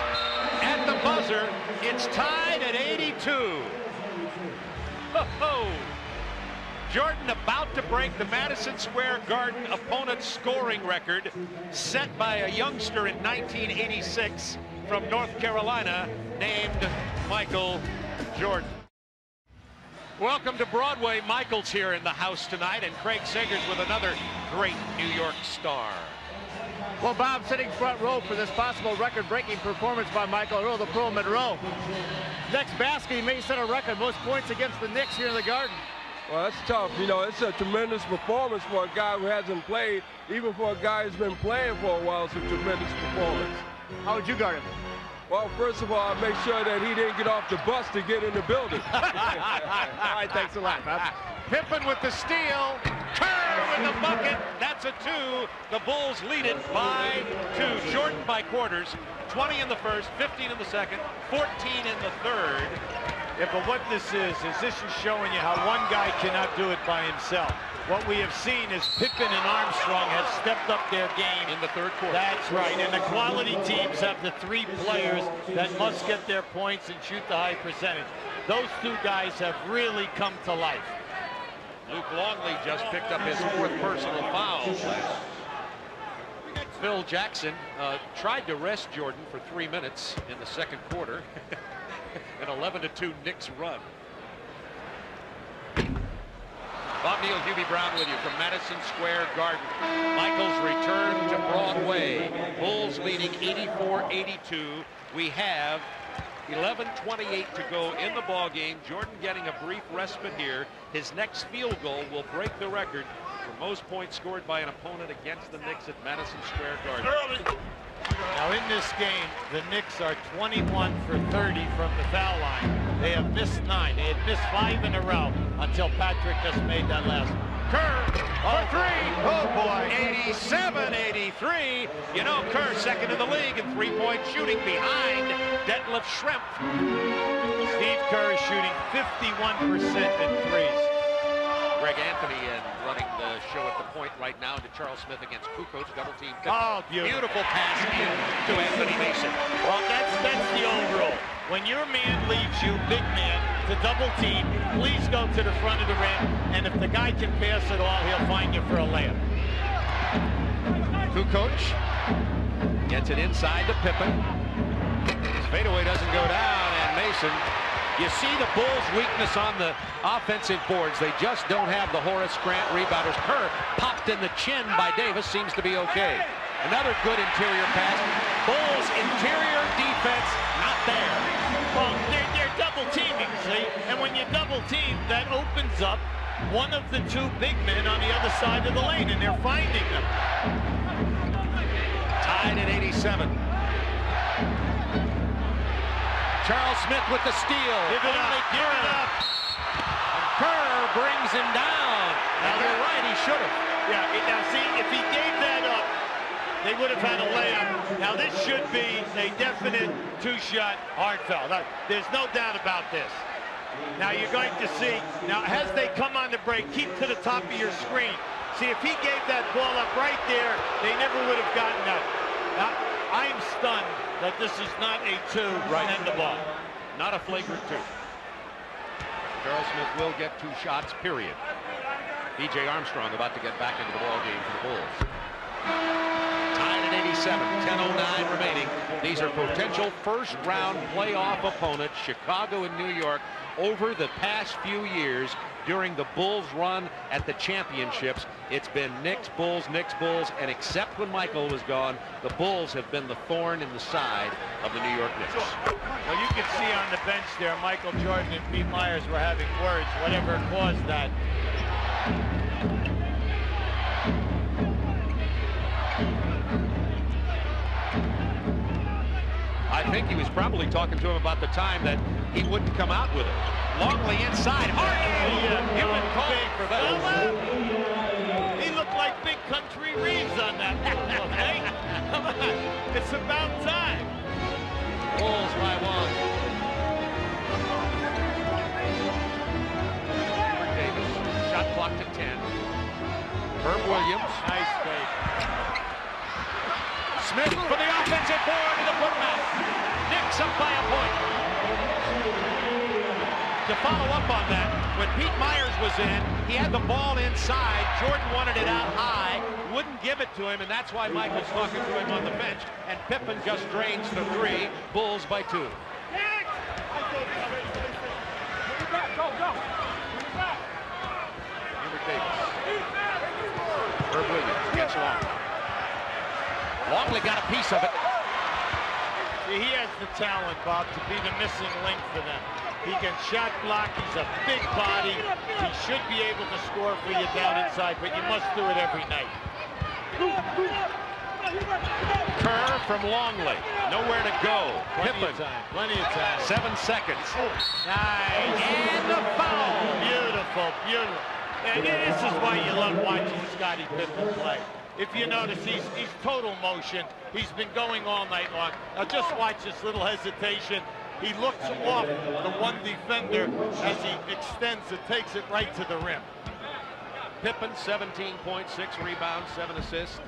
at the buzzer. It's tied at 82. Oh. Jordan about to break the Madison Square Garden opponent scoring record set by a youngster in 1986 from North Carolina named Michael Jordan. Welcome to Broadway. Michael's here in the house tonight, and Craig Sagers with another great New York star.
Well, Bob, sitting front row for this possible record-breaking performance by Michael Earl, the Pro Monroe. Next basket, he may set a record, most points against the Knicks here in the Garden.
Well, that's tough. You know, it's a tremendous performance for a guy who hasn't played. Even for a guy who's been playing for a while, it's a tremendous performance.
How would you guard him?
Well, first of all, I make sure that he didn't get off the bus to get in the building.
All right, thanks a lot, Bob.
Pippen with the steal. Kerr with the bucket. That's a 2. The Bulls lead it by 2. Jordan by quarters. 20 in the first, 15 in the second, 14 in the third.
Yeah, but what this is this is showing you how one guy cannot do it by himself. What we have seen is Pippen and Armstrong have stepped up their game
in the third quarter.
That's right, and the quality teams have the 3 players that must get their points and shoot the high percentage. Those 2 guys have really come to life.
Luke Longley just picked up his 4th personal foul. Phil Jackson tried to rest Jordan for 3 minutes in the second quarter. An 11-2 Knicks run. Bob Neal, Hubie Brown with you from Madison Square Garden. Michael's return to Broadway. Bulls leading 84-82. We have 11:28 to go in the ball game. Jordan getting a brief respite here. His next field goal will break the record for most points scored by an opponent against the Knicks at Madison Square Garden.
Now in this game, the Knicks are 21 for 30 from the foul line. They have missed 9. They had missed 5 in a row until Patrick just made that last one.
Kerr for 3.
Oh boy.
87-83. You know, Kerr second in the league in three-point shooting behind Detlef Schrempf.
Steve Kerr is shooting 51% in threes.
Greg Anthony running the show at the point right now to Charles Smith against Kukoc, double team.
Oh, beautiful
pass in to Anthony Mason.
Well, that's the old rule. When your man leaves you, big man, to double team, please go to the front of the rim, and if the guy can pass it all, he'll find you for a layup.
Kukoc gets it inside to Pippen. His fadeaway doesn't go down, and Mason. You see the Bulls' weakness on the offensive boards. They just don't have the Horace Grant rebounders. Kerr popped in the chin by Davis, seems to be okay. Another good interior pass. Bulls' interior defense not there.
Well, they're double teaming, see? And when you double team, that opens up one of the 2 big men on the other side of the lane, and they're finding them.
Tied at 87. Charles Smith with the steal.
Give it up.
And Kerr brings him down. Now you're right, he should have.
Yeah, now see, if he gave that up, they would have had a layup. Now this should be a definite 2-shot hard foul. There's no doubt about this. Now you're going to see, now as they come on the break, keep to the top of your screen. See, if he gave that ball up right there, they never would have gotten that. Now, I'm stunned that this is not a 2 and the ball.
Not a flagrant 2. Charles Smith will get 2 shots, period. B.J. Armstrong about to get back into the ball game for the Bulls. Tied at 87, 10:09 remaining. These are potential first-round playoff opponents, Chicago and New York, over the past few years. During the Bulls' run at the championships, it's been Knicks, Bulls, and except when Michael was gone, the Bulls have been the thorn in the side of the New York Knicks.
Well, you can see on the bench there, Michael Jordan and Pete Myers were having words, whatever caused that.
I think he was probably talking to him about the time that he wouldn't come out with it. Longley inside. Human calling for that.
He looked like Big Country Reeves on that. Okay? Come on. It's about time.
Bulls by 1. Davis. Shot clock to 10. Herb Williams.
Nice fake.
Smith for the offensive board to the putback. Knicks up by a point. To follow up on that, when Pete Myers was in, he had the ball inside. Jordan wanted it out high, wouldn't give it to him, and that's why Michael's talking to him on the bench. And Pippen just drains the 3. Bulls by 2.
Go.
Hubert Davis. Herb Williams gets long. Longley got a piece of it.
See, he has the talent, Bob, to be the missing link for them. He can shot block. He's a big body. He should be able to score for you down inside, but you must do it every night.
Kerr from Longley. Nowhere to go. Pippen.
Plenty of time.
7 seconds.
Nice.
And the foul.
Beautiful, beautiful. And this is why you love watching Scottie Pippen play. If you notice, he's total motion. He's been going all night long. Now just watch this little hesitation. He looks off the one defender as he extends it, takes it right to the rim.
Pippen, 17.6 rebounds, 7 assists.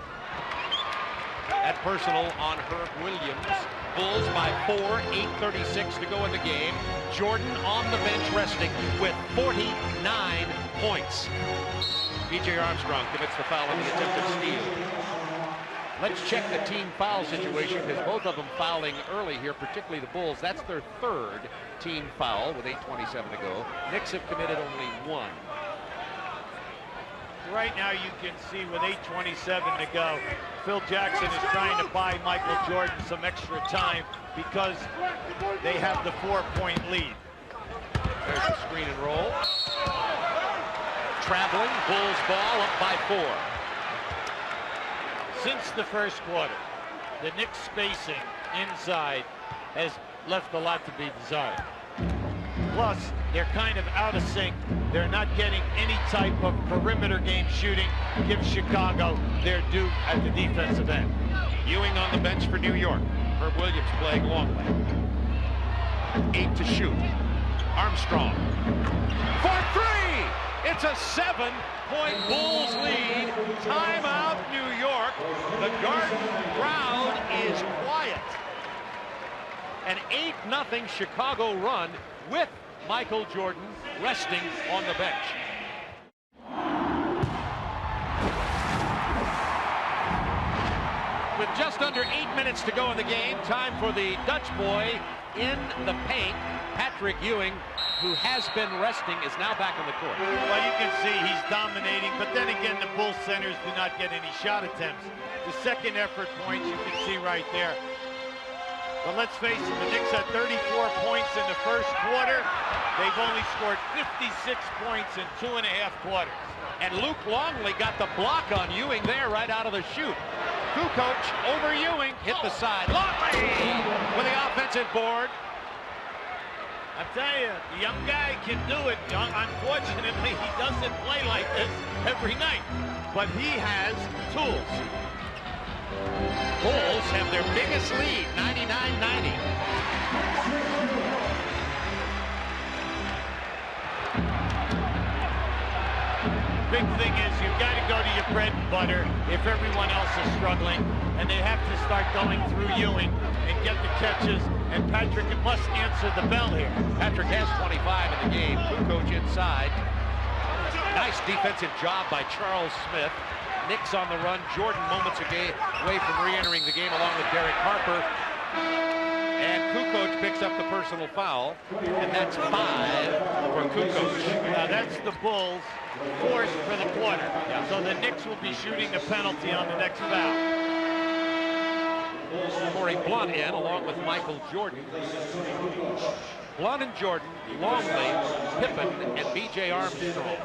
That personal on Herb Williams. Bulls by 4, 8:36 to go in the game. Jordan on the bench resting with 49 points. B.J. Armstrong commits the foul on the attempted steal. Let's check the team foul situation because both of them fouling early here, particularly the Bulls. That's their third team foul with 8:27 to go. Knicks have committed only one.
Right now you can see with 8:27 to go, Phil Jackson is trying to buy Michael Jordan some extra time because they have the 4-point lead.
There's the screen and roll. Traveling, Bulls ball up by 4.
Since the first quarter, the Knicks spacing inside has left a lot to be desired. Plus, they're kind of out of sync. They're not getting any type of perimeter game shooting. Give Chicago their due at the defensive end.
Ewing on the bench for New York. Herb Williams playing Longley. 8 to shoot. Armstrong. For 3! It's a 7-point Bulls lead. Timeout, New York. The Garden crowd is quiet. An 8-0 Chicago run with Michael Jordan resting on the bench. With just under 8 minutes to go in the game, time for the Dutch boy in the paint. Patrick Ewing, who has been resting, is now back on the court.
Well, you can see he's dominating, but then again, the Bulls centers do not get any shot attempts. The second effort points you can see right there. But let's face it, the Knicks had 34 points in the first quarter. They've only scored 56 points in 2.5 quarters.
And Luke Longley got the block on Ewing there right out of the chute. Kukoc over Ewing, hit the side. Longley with the offensive board.
I tell you, the young guy can do it. Unfortunately, he doesn't play like this every night. But he has tools.
Bulls have their biggest lead, 99-90.
Big thing is you've got to go to your bread and butter if everyone else is struggling, and they have to start going through Ewing and get the catches, and Patrick must answer the bell here.
Patrick has 25 in the game. Kukoc inside. Nice defensive job by Charles Smith. Knicks on the run. Jordan moments away from re-entering the game along with Derek Harper. And Kukoc picks up the personal foul, and that's 5 for Kukoc.
Now that's the Bulls' fourth for the quarter. So the Knicks will be shooting the penalty on the next foul.
Corey Blunt in along with Michael Jordan. Blunt and Jordan, Longley, Pippen, and B.J. Armstrong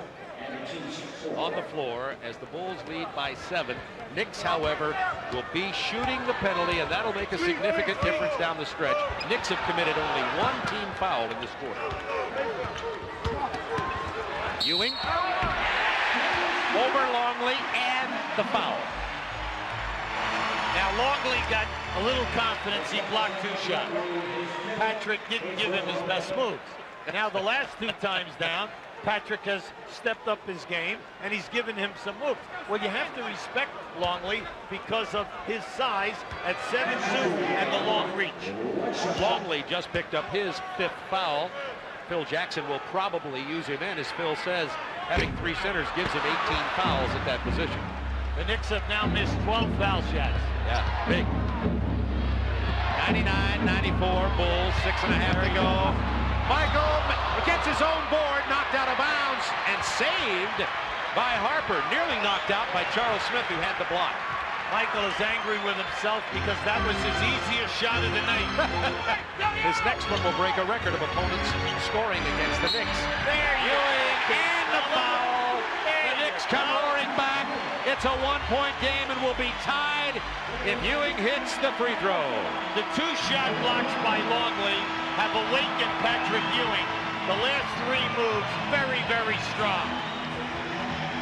on the floor as the Bulls lead by 7. Knicks, however, will be shooting the penalty, and that'll make a significant difference down the stretch. Knicks have committed only one team foul in this quarter. Ewing over Longley and the foul.
Now Longley got a little confidence. He blocked 2 shots. Patrick didn't give him his best moves. Now the last 2 times down, Patrick has stepped up his game, and he's given him some moves. Well, you have to respect Longley because of his size at 7'2" and the long reach.
Longley just picked up his 5th foul. Phil Jackson will probably use him in, as Phil says, having 3 centers gives him 18 fouls at that position.
The Knicks have now missed 12 foul shots.
Yeah, big. 99-94, Bulls, 6.5 to go. Michael gets his own board, knocked out of bounds, and saved by Harper. Nearly knocked out by Charles Smith, who had the block.
Michael is angry with himself because that was his easiest shot of the night.
His next one will break a record of opponents scoring against the Knicks.
There you go.
And the foul. The Knicks come roaring back. It's a 1-point game and will be tied if Ewing hits the free throw.
The 2 shot blocks by Longley have awakened Patrick Ewing. The last 3 moves, very, very strong.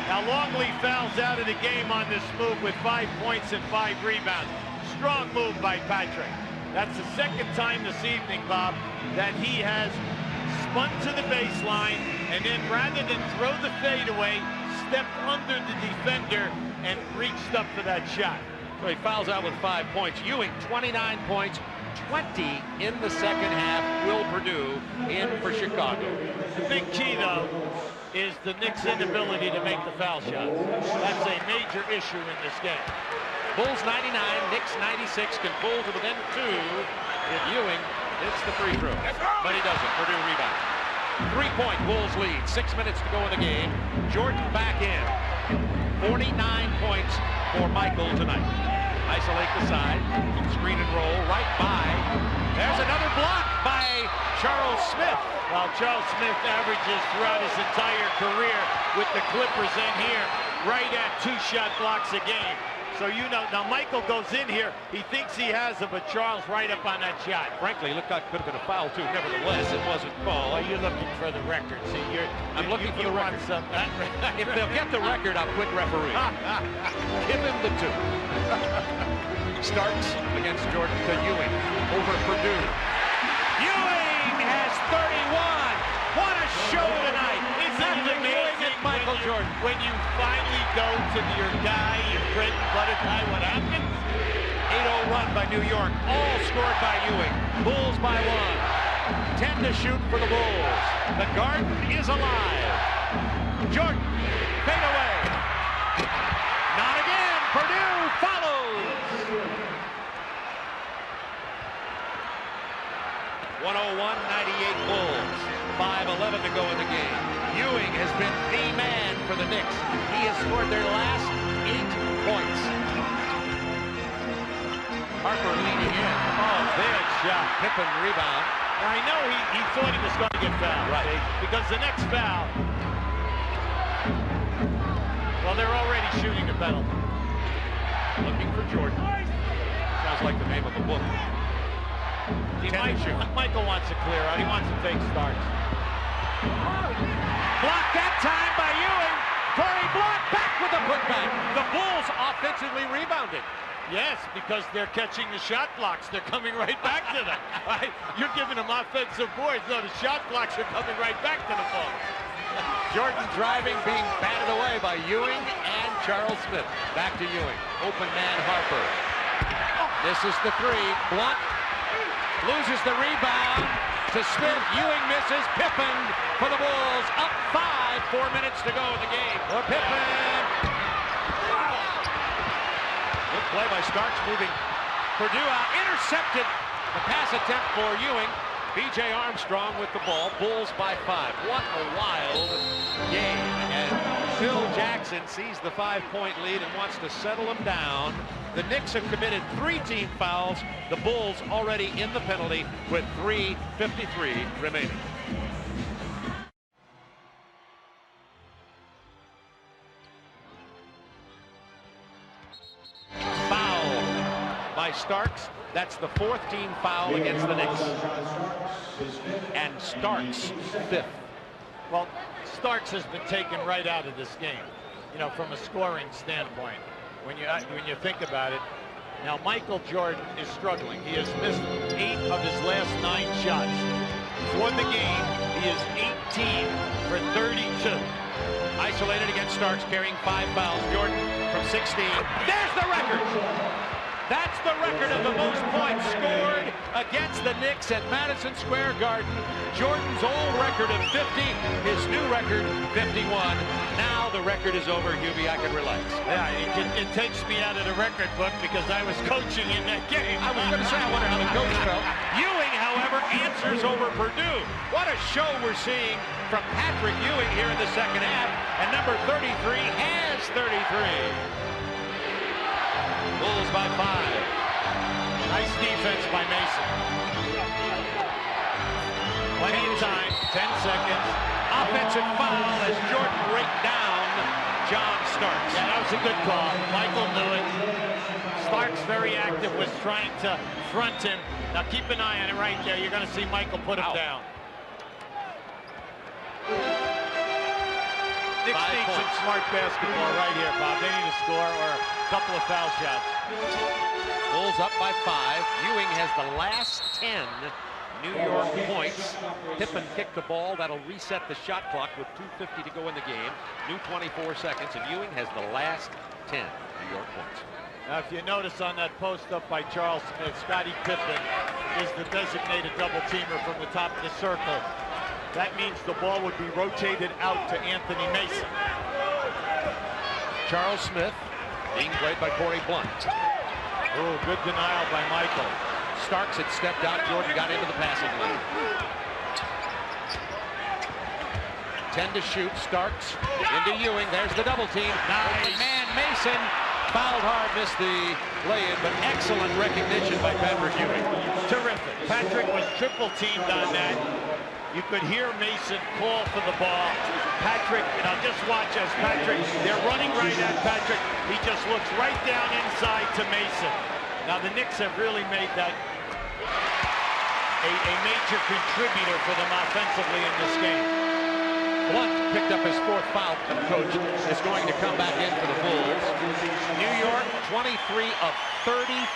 Now Longley fouls out of the game on this move with 5 points and 5 rebounds. Strong move by Patrick. That's the second time this evening, Bob, that he has spun to the baseline and then rather than throw the fadeaway, stepped under the defender and reached up for that shot.
So he fouls out with 5 points. Ewing, 29 points, 20 in the second half. Will Purdue in for Chicago.
The big key, though, is the Knicks' inability to make the foul shots. That's a major issue in this game.
Bulls 99, Knicks 96, can pull to within 2 if Ewing hits the free throw. But he doesn't. Purdue rebound. 3-point Bulls lead. 6 minutes to go in the game. Jordan back in. 49 points for Michael tonight. Isolate the side. Screen and roll. Right by. There's another block by Charles Smith.
Well, Charles Smith averages throughout his entire career with the Clippers in here right at 2 shot blocks a game. So you know, now Michael goes in here, he thinks he has it, but Charles right up on that shot.
Frankly, it looked like it could have been a foul too. Nevertheless, it wasn't called.
Well, you're looking for the record. See,
I'm looking for the record. If they'll get the record, I'll quit refereeing. Give him the 2. Starks against Jordan to Ewing over Purdue. Ewing has 31. What a show tonight.
Isn't it amazing
Michael Jordan.
When you finally go to your guy, your bread and butter guy, what happens?
8-0 run by New York, all scored by Ewing. Bulls by 1. 10 to shoot for the Bulls. The Garden is alive. Jordan, fade away. Not again. Purdue follows. 101-98 Bulls. 5:11 to go in the game. Ewing has been the man for the Knicks. He has scored their last 8 points. Harper leading in.
Oh, big shot.
Pippen rebound.
Now, I know he thought he was going to get fouled.
Right.
Because the next foul, well, they're already shooting the penalty.
Looking for Jordan. Sounds like the name of a book.
Michael wants to clear out. He wants to take Starks.
Blocked that time by Ewing. Curry blocked back with the putback. The Bulls offensively rebounded.
Yes, because they're catching the shot blocks. They're coming right back to them. Right? You're giving them offensive boards. No, the shot blocks are coming right back to the ball.
Jordan driving, being batted away by Ewing and Charles Smith. Back to Ewing. Open man Harper. This is the 3. Blunt loses the rebound to Smith. Ewing misses. Pippen for the Bulls. Up 5. 4 minutes to go in the game. Pippen. Good play by Starks, moving Purdue out. Intercepted the pass attempt for Ewing. B.J. Armstrong with the ball. Bulls by 5. What a wild game. And Phil Jackson sees the 5-point lead and wants to settle them down. The Knicks have committed 3 team fouls. The Bulls already in the penalty with 3:53 remaining. By Starks. That's the 4th team foul against the Knicks. And Starks 5th.
Well, Starks has been taken right out of this game, you know, from a scoring standpoint. When you think about it, now Michael Jordan is struggling. He has missed 8 of his last 9 shots. For the game, he is 18 for 32.
Isolated against Starks, carrying 5 fouls. Jordan from 16. There's the record. That's the record of the most points scored against the Knicks at Madison Square Garden. Jordan's old record of 50, his new record 51. Now the record is over, Hubie. I can relax.
Yeah, it takes me out of the record book because I was coaching in that game.
I was going to say, I wonder how the coach felt. Ewing, however, answers over Purdue. What a show we're seeing from Patrick Ewing here in the second half. And number 33 has 33. Bulls by 5.
Nice defense by Mason.
Plenty of time, 10 seconds. Offensive foul as Jordan raked down John Starks.
Yeah, that was a good call. Michael knew it. Starks, very active, was trying to front him. Now keep an eye on it right there. You're going to see Michael put him down. Knicks need some smart basketball right here, Bob. They need to score or a couple of foul shots.
Bulls up by 5. Ewing has the last 10 New York points. Pippen kicked the ball. That'll reset the shot clock with 2:50 to go in the game. New 24 seconds, and Ewing has the last 10 New York points.
Now, if you notice on that post up by Charles Smith, Scottie Pippen is the designated double teamer from the top of the circle. That means the ball would be rotated out to Anthony Mason.
Charles Smith being played by Corey Blunt.
Oh, good denial by Michael.
Starks had stepped out. Jordan got into the passing lane. 10 to shoot. Starks into Ewing. There's the double team.
Nice.
Man, Mason fouled hard, missed the lay-in, but excellent recognition by Patrick Ewing.
Terrific. Patrick was triple teamed on that. You could hear Mason call for the ball. Patrick, just watch as Patrick, they're running right at Patrick. He just looks right down inside to Mason. Now the Knicks have really made that a major contributor for them offensively in this game.
Blunt picked up his 4th foul. Coach is going to come back in for the Bulls. New York, 23 of 35.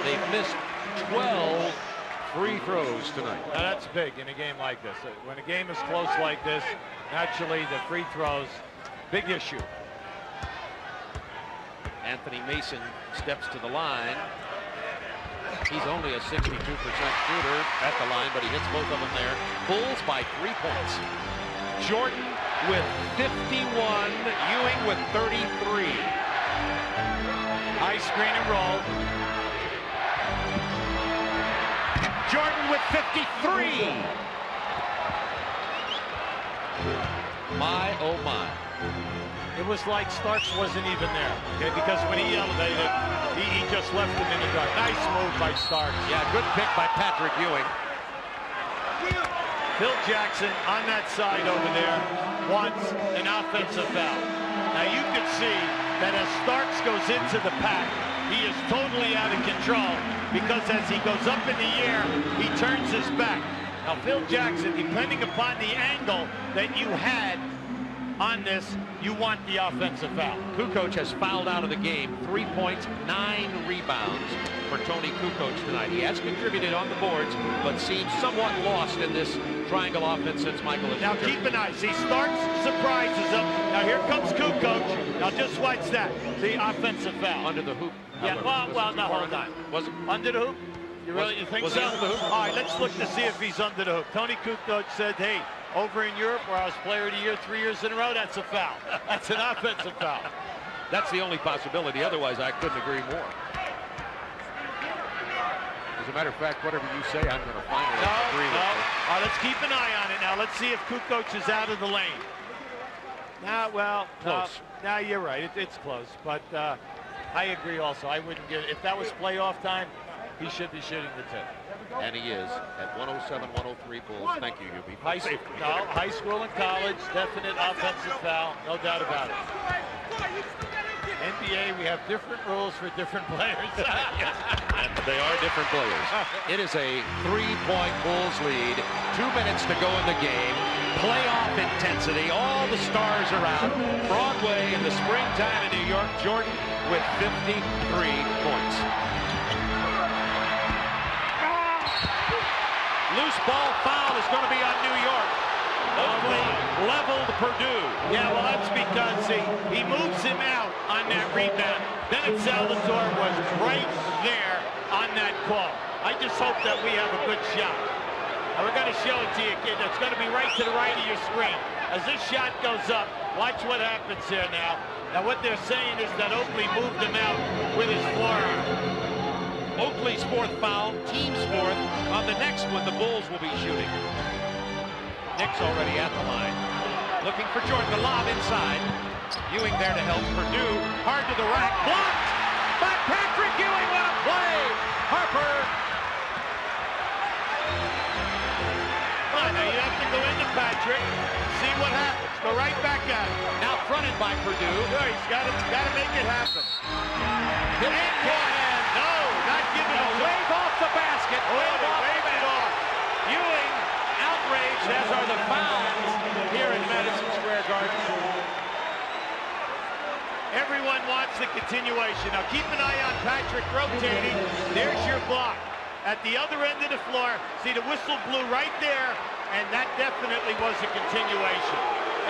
They've missed 12 free throws tonight.
Now that's big in a game like this. When a game is close like this, naturally the free throws, big issue.
Anthony Mason steps to the line. He's only a 62% shooter at the line, but he hits both of them there. Bulls by 3 points. Jordan with 51, Ewing with 33.
High screen and roll.
Jordan with 53. My, oh my.
It was like Starks wasn't even there, okay? Because when he elevated, he just left him in the dark. Nice move by Starks.
Yeah, good pick by Patrick Ewing.
Phil Jackson on that side over there wants an offensive foul. Now you can see that as Starks goes into the pack, he is totally out of control because as he goes up in the air, he turns his back. Now Phil Jackson, depending upon the angle that you had on this, you want the offensive foul.
Kukoc has fouled out of the game. 3 points, 9 rebounds for Tony Kukoc tonight. He has contributed on the boards, but seems somewhat lost in this triangle offense since Michael has
Now keep an eye. See, Starks surprises him. Now here comes Kukoc. Now just watch that. See, offensive foul.
under the hoop.
Yeah, well, now hold on.
Was it?
Under the hoop? You think
was
so?
he under the hoop?
All right, let's look to see if he's under the hoop. Tony Kukoc said, hey, over in Europe where I was player of the year 3 years in a row, that's a foul. That's an offensive foul.
That's the only possibility. Otherwise, I couldn't agree more. As a matter of fact, whatever you say, I'm going to finally agree with you.
All right, let's keep an eye on it now. Let's see if Kukoc is out of the lane. Now, well,
Close.
now you're right. It's close, but I agree also. I wouldn't give, if that was playoff time, he should be shooting the tip.
And he is at 107, 103 Bulls. Thank you, UB.
High school and college, definite offensive foul, no doubt about it. NBA, we have different rules for different players.
And they are different players. It is a 3-point Bulls lead. 2 minutes to go in the game. Playoff intensity. All the stars are out. Broadway in the springtime in New York. Jordan with 53 points. Loose ball foul is going to be on New York. Oakley leveled Purdue.
Yeah, well, that's because he moves him out on that rebound. Bennett Salvatore was right there on that call. I just hope that we have a good shot. Now we're going to show it to you, kid. It's going to be right to the right of your screen. As this shot goes up, watch what happens here now. Now what they're saying is that Oakley moved him out with his forearm.
Oakley's 4th foul, team's 4th. On the next one, the Bulls will be shooting. Knicks already at the line. Looking for Jordan, the lob inside. Ewing there to help Purdue. Hard to the rack, blocked by Patrick Ewing. What a play! Harper.
Come on, now you have to go into Patrick, see what happens. Go right back at him.
Now fronted by Purdue.
Sure, he's got to make it happen.
Hit it.
No, not giving
A
it.
wave off the basket. Wave off the
Wave it
basket.
off.
Ewing outraged, as are the fans here in Madison Square Garden.
Everyone wants the continuation. Now keep an eye on Patrick rotating. There's your block. At the other end of the floor, see the whistle blew right there, and that definitely was a continuation.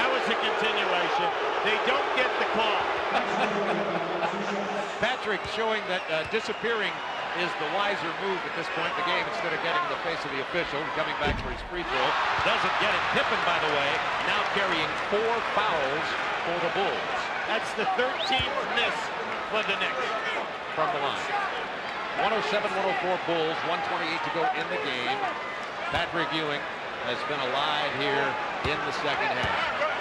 That was a continuation. They don't get the call.
Patrick showing that disappearing is the wiser move at this point in the game instead of getting in the face of the official. Coming back for his free throw. Doesn't get it. Pippen, by the way, now carrying 4 fouls for the Bulls.
That's the 13th miss for the Knicks.
From the line. 107-104 Bulls, 128 to go in the game. Patrick Ewing has been alive here in the second half.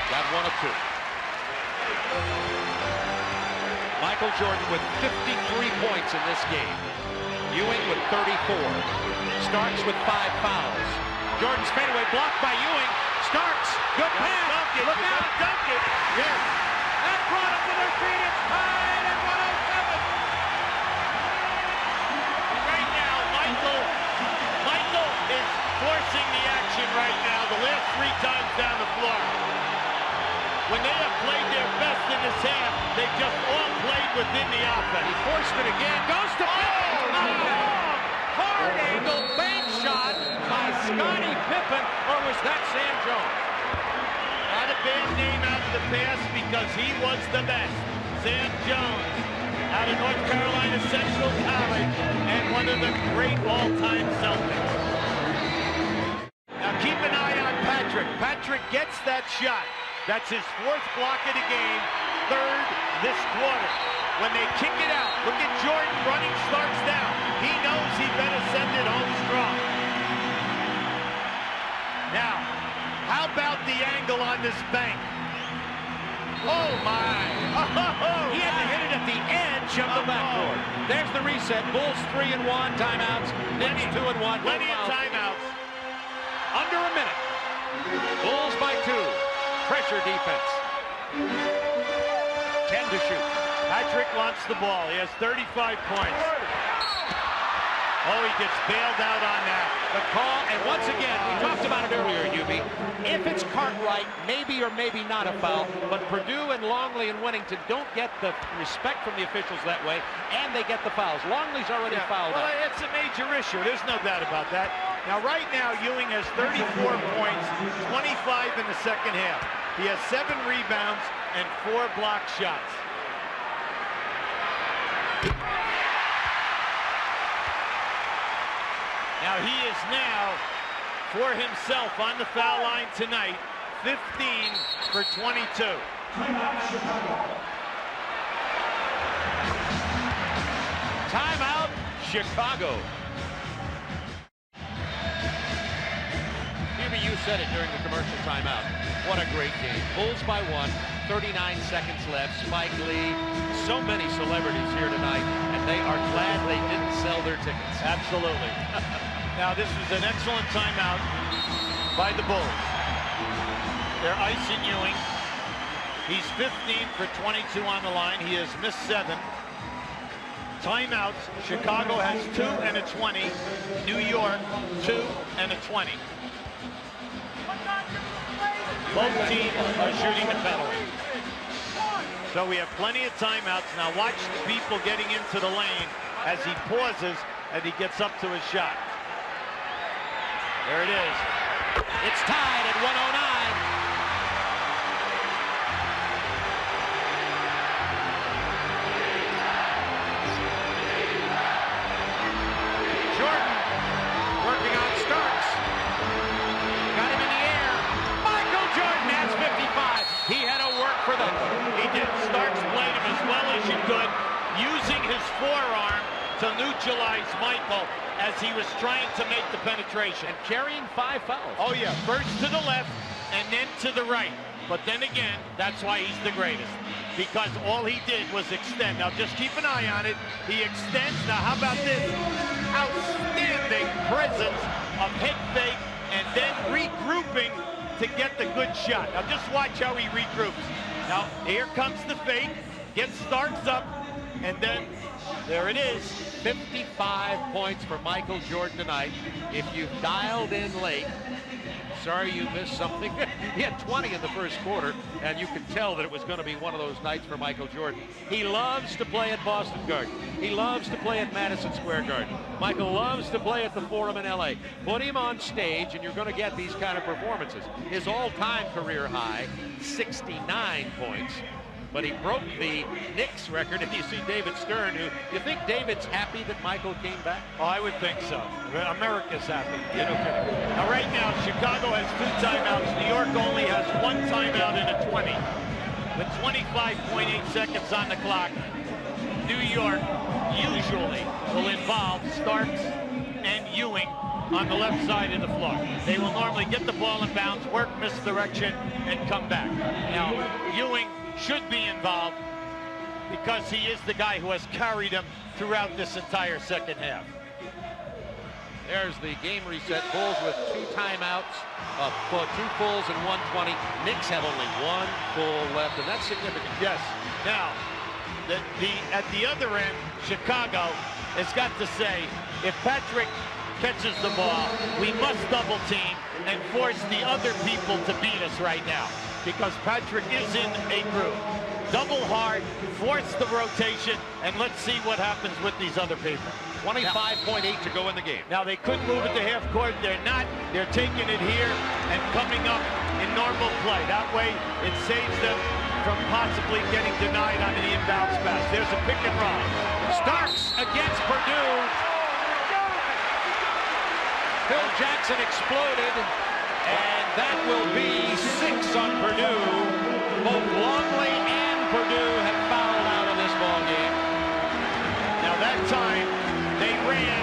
Got one of two. Michael Jordan with 53 points in this game. Ewing with 34. Starks with 5 fouls. Jordan's fadeaway blocked by Ewing. Starks, good pass. Look out.
Dunk it. Yes.
That brought him to their feet. It's tied at 107.
Right now, Michael is forcing the action right now. The last 3 times down the floor. When they have played their best in this half, they've just all played within the offense.
He forced it again. Goes to Pippen. Hard angle bank shot by Scottie Pippen, or was that Sam Jones?
Not a bad name out of the past because he was the best. Sam Jones, out of North Carolina Central College, and one of the great all-time Celtics. Now keep an eye on Patrick. Patrick gets that shot. That's his 4th block of the game, 3rd this quarter. When they kick it out, look at Jordan running Starks down. He knows he better send it home strong. Now, how about the angle on this bank? Oh, my. Oh,
He had to hit it at the edge of the backboard. There's the reset. Bulls 3-1, timeouts. Knicks 2-1.
Plenty of timeouts.
Under a minute. Bulls by 2. Pressure defense. 10 to shoot.
Patrick wants the ball. He has 35 points. Oh, he gets bailed out on that.
The call, and once again, we talked about it earlier, Hubie. If it's Cartwright, maybe or maybe not a foul, but Purdue and Longley and Winnington don't get the respect from the officials that way, and they get the fouls. Longley's already fouled
Well,
out.
it's a major issue. There's no doubt about that. Now, right now, Ewing has 34 points, 25 in the second half. He has 7 rebounds and 4 block shots. Now he is now, for himself on the foul line tonight, 15 for 22.
Timeout, Chicago. Hubie, you said it during the commercial timeout. What a great game. Bulls by 1, 39 seconds left. Spike Lee, so many celebrities here tonight, and they are glad they didn't sell their tickets.
Absolutely. Now this was an excellent timeout by the Bulls. They're icing Ewing. He's 15 for 22 on the line. He has missed 7. Timeouts. Chicago has 2 and a 20. New York 2 and a 20. Both teams are shooting the penalty. So we have plenty of timeouts. Now watch the people getting into the lane as he pauses and he gets up to his shot. There it is.
It's tied at 109. Jordan working on Starks. Got him in the air. Michael Jordan has 55. He had to work for that.
He did. Starks played him as well as you could, using his forearm to neutralize Michael as he was trying to make the penetration.
And carrying 5 fouls.
Oh yeah, first to the left and then to the right. But then again, that's why he's the greatest. Because all he did was extend. Now just keep an eye on it. He extends. Now how about this? Outstanding presence of head fake and then regrouping to get the good shot. Now just watch how he regroups. Now here comes the fake. Gets Starks up and then there it is.
55 points for Michael Jordan tonight. If you've dialed in late, sorry you missed something. He had 20 in the first quarter, and you could tell that it was going to be one of those nights for Michael Jordan. He loves to play at Boston Garden. He loves to play at Madison Square Garden. Michael loves to play at the Forum in LA. Put him on stage, and you're going to get these kind of performances. His all-time career high, 69 points. But he broke the Knicks record. If you see David Stern, who, you think David's happy that Michael came back?
Oh, I would think so. America's happy. You know, now right now, Chicago has 2 timeouts. New York
York only has one timeout in a 20. With 25.8 seconds on the clock, New York usually will involve Starks and Ewing on the left side of the floor. They will normally get the ball in bounds, work misdirection, and come back. Now, Ewing should be involved because he is the guy who has carried them throughout this entire second half.
There's the game reset. Bulls with 2 timeouts, 2 fulls and 1:20. Knicks have only 1 full left, and that's significant.
Yes. Now, at the other end, Chicago has got to say, if Patrick catches the ball, we must double team and force the other people to beat us right now, because Patrick is in a groove. Double hard, force the rotation, and let's see what happens with these other people.
25.8 to go in the game.
Now, they could move it to half court. They're not. They're taking it here and coming up in normal play. That way, it saves them from possibly getting denied on the inbounds pass. There's a pick and roll.
Starks against Purdue. Phil Jackson exploded, and that will be 6 on Purdue. Both Longley and Purdue have fouled out of this ball game.
Now, that time, they ran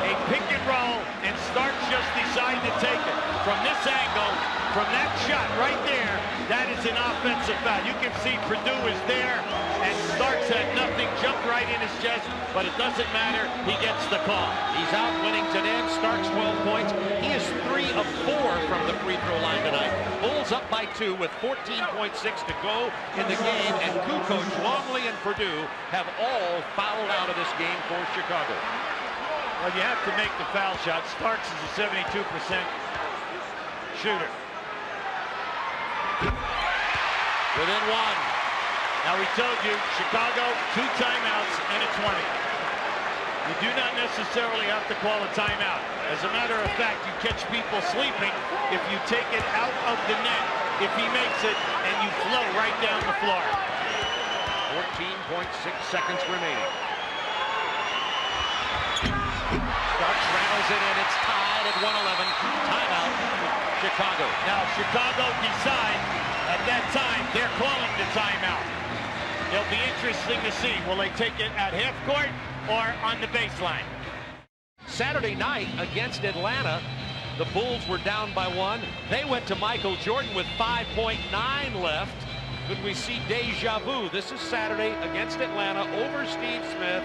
a pick and roll, and Starks just decided to take it. From this angle, from that shot right there, that is an offensive foul. You can see Purdue is there, and Starks had nothing, jumped right in his chest, but it doesn't matter. He gets the call.
He's out winning today. Starks 12 points. He is 3 of 4 from the free throw line tonight. Bulls up by 2 with 14.6 to go in the game, and Kukoc, Longley, and Purdue have all fouled out of this game for Chicago.
Well, you have to make the foul shot. Starks is a 72% shooter.
Within 1.
Now, we told you, Chicago, 2 timeouts and a 20. You do not necessarily have to call a timeout. As a matter of fact, you catch people sleeping if you take it out of the net, if he makes it, and you flow right down the floor.
14.6 seconds remaining. Starks rattles it in. It's tied at 111. Timeout, Chicago.
Now, Chicago decides at that time they're calling the timeout. It'll be interesting to see. Will they take it at half court or on the baseline?
Saturday night against Atlanta, the Bulls were down by 1. They went to Michael Jordan with 5.9 left. Could we see deja vu? This is Saturday against Atlanta over Steve Smith.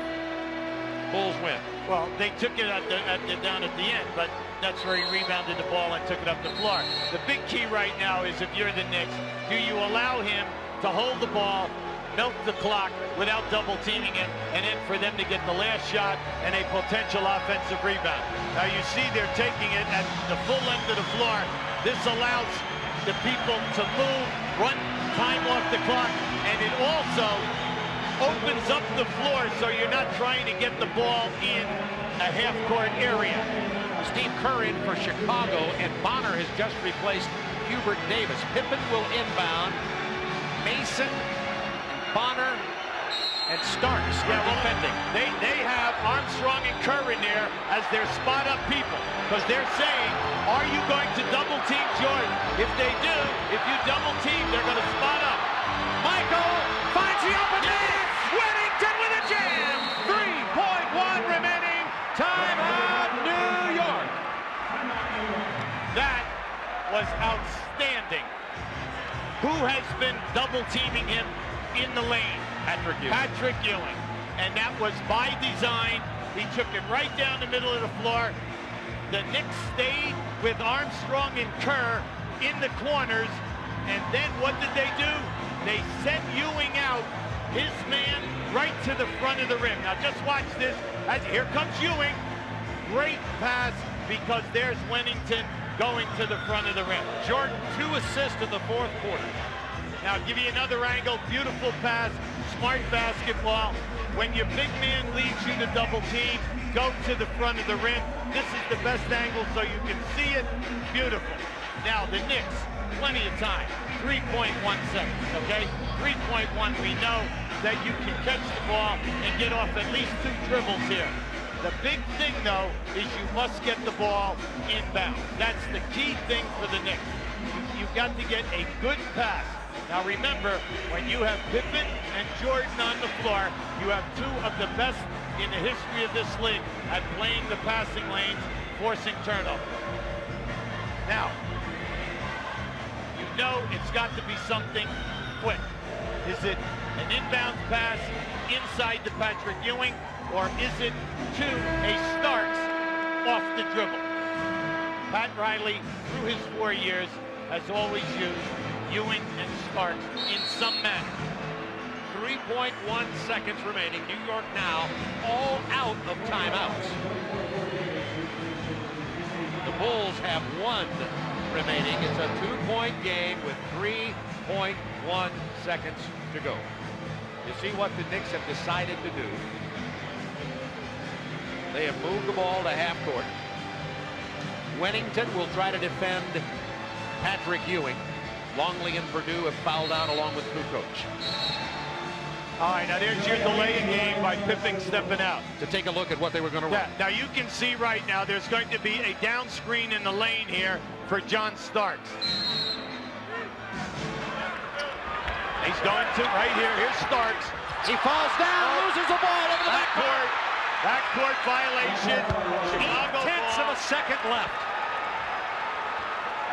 Bulls win.
Well, they took it down at the end, but that's where he rebounded the ball and took it up the floor. The big key right now is, if you're the Knicks, do you allow him to hold the ball, milk the clock without double teaming him, and then for them to get the last shot and a potential offensive rebound? Now, you see they're taking it at the full end of the floor. This allows the people to move, run time off the clock, and it also opens up the floor so you're not trying to get the ball in a half-court area.
Steve Kerr in for Chicago, and Bonner has just replaced Hubert Davis. Pippen will inbound. Mason, Bonner, and Starks are defending.
They have Armstrong and Kerr in there as their spot-up people, because they're saying, are you going to double-team Jordan? If they do, if you double-team, they're going to spot up. Michael finds the open man! Whittington with a jam! 3.1 remaining.
Timeout, New York.
That was outstanding. Who has been double-teaming him in the lane? Patrick Ewing. And that was by design. He took it right down the middle of the floor. The Knicks stayed with Armstrong and Kerr in the corners. And then what did they do? They sent Ewing out, his man, right to the front of the rim. Now just watch this. Here comes Ewing. Great pass, because there's Whittington going to the front of the rim.
Jordan, 2 assists in the 4th quarter.
Now, I'll give you another angle. Beautiful pass, smart basketball. When your big man leads you to double team, go to the front of the rim. This is the best angle so you can see it. Beautiful. Now, the Knicks, plenty of time. 3.1 seconds, okay? 3.1, we know that you can catch the ball and get off at least 2 dribbles here. The big thing, though, is you must get the ball inbound. That's the key thing for the Knicks. You
got to get a good pass. Now remember, when you have Pippen and Jordan on the floor, you have two of the best in the history of this league at playing the passing lanes, forcing turnover. Now, you know it's got to be something quick. Is it an inbound pass inside to Patrick Ewing, or is it to a Starks off the dribble? Pat Riley, through his 4 years, has always used Ewing and Starks in some manner.
3.1 seconds remaining. New York now all out of timeouts. The Bulls have 1 remaining. It's a 2-point game with 3.1 seconds to go. You see what the Knicks have decided to do. They have moved the ball to half court. Wennington will try to defend Patrick Ewing. Longley and Purdue have fouled out along with Kukoc.
All right, now there's your delay in game by Pippen stepping out.
To take a look at what they were going to run.
Now you can see right now there's going to be a down screen in the lane here for John Starks. He's going to right here. Here's Starks.
He falls down, loses the ball over the backcourt.
Backcourt violation. Chicago
0.8 of a second left.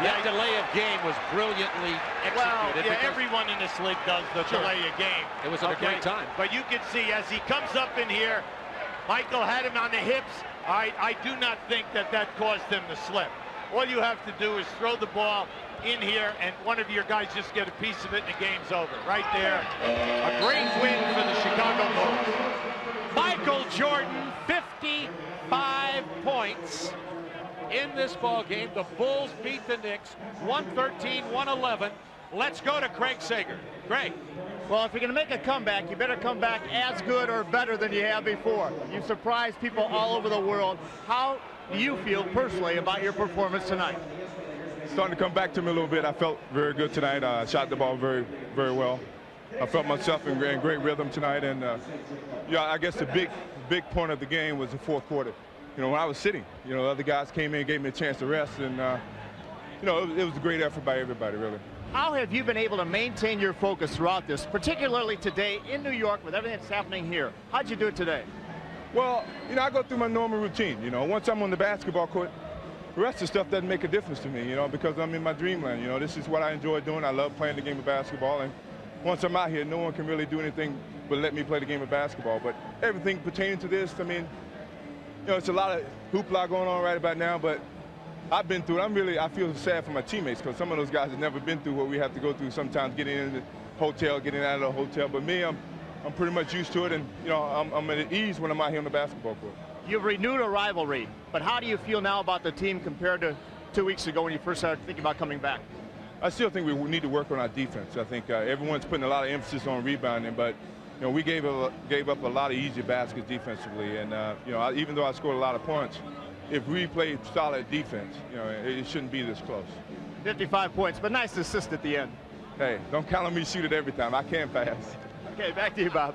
That delay of game was brilliantly executed.
Well, yeah, everyone in this league does the delay of game.
It was at a great time.
But you can see as he comes up in here, Michael had him on the hips. I do not think that caused him to slip. All you have to do is throw the ball in here, and one of your guys just get a piece of it, and the game's over. Right there. A great win for the Chicago Bulls.
Michael Jordan, 55 points in this ball game. The Bulls beat the Knicks 113-111. Let's go to Craig Sager. Craig.
Well, if you're going to make a comeback, you better come back as good or better than you have before. You surprised people all over the world. How do you feel personally about your performance tonight?
Starting to come back to me a little bit. I felt very good tonight. I shot the ball very, very well. I felt myself in great rhythm tonight. And, yeah, I guess the big point of the game was the fourth quarter. You know, when I was sitting, you know, the other guys came in and gave me a chance to rest. And, you know, it was a great effort by everybody, really.
How have you been able to maintain your focus throughout this, particularly today in New York with everything that's happening here? How'd you do it today?
Well, you know, I go through my normal routine. You know, once I'm on the basketball court, the rest of the stuff doesn't make a difference to me, you know, because I'm in my dreamland. You know, this is what I enjoy doing. I love playing the game of basketball. And once I'm out here, no one can really do anything but let me play the game of basketball. But everything pertaining to this, I mean, you know, it's a lot of hoopla going on right about now, but I've been through it. I feel sad for my teammates because some of those guys have never been through what we have to go through sometimes, getting in the hotel, getting out of the hotel. But me, I'm pretty much used to it, and, you know, I'm at ease when I'm out here on the basketball court.
You've renewed a rivalry, but how do you feel now about the team compared to 2 weeks ago when you first started thinking about coming back?
I still think we need to work on our defense. I think everyone's putting a lot of emphasis on rebounding, but, you know, we gave up a lot of easy baskets defensively, and, you know, even though I scored a lot of points, if we played solid defense, you know, it shouldn't be this close.
55 points, but nice assist at the end.
Hey, don't count on me to shoot it every time. I can't pass.
Okay, back to you, Bob.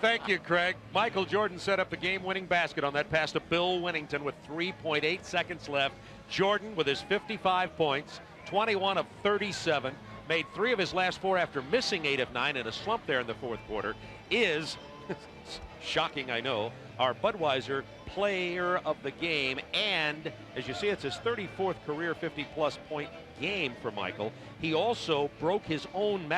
Thank you, Craig. Michael Jordan set up the game-winning basket on that pass to Bill Wennington with 3.8 seconds left. Jordan, with his 55 points, 21 of 37, made 3 of his last 4 after missing 8 of 9 in a slump there in the fourth quarter, is, shocking I know, our Budweiser player of the game. And as you see, it's his 34th career 50-plus point game for Michael. He also broke his own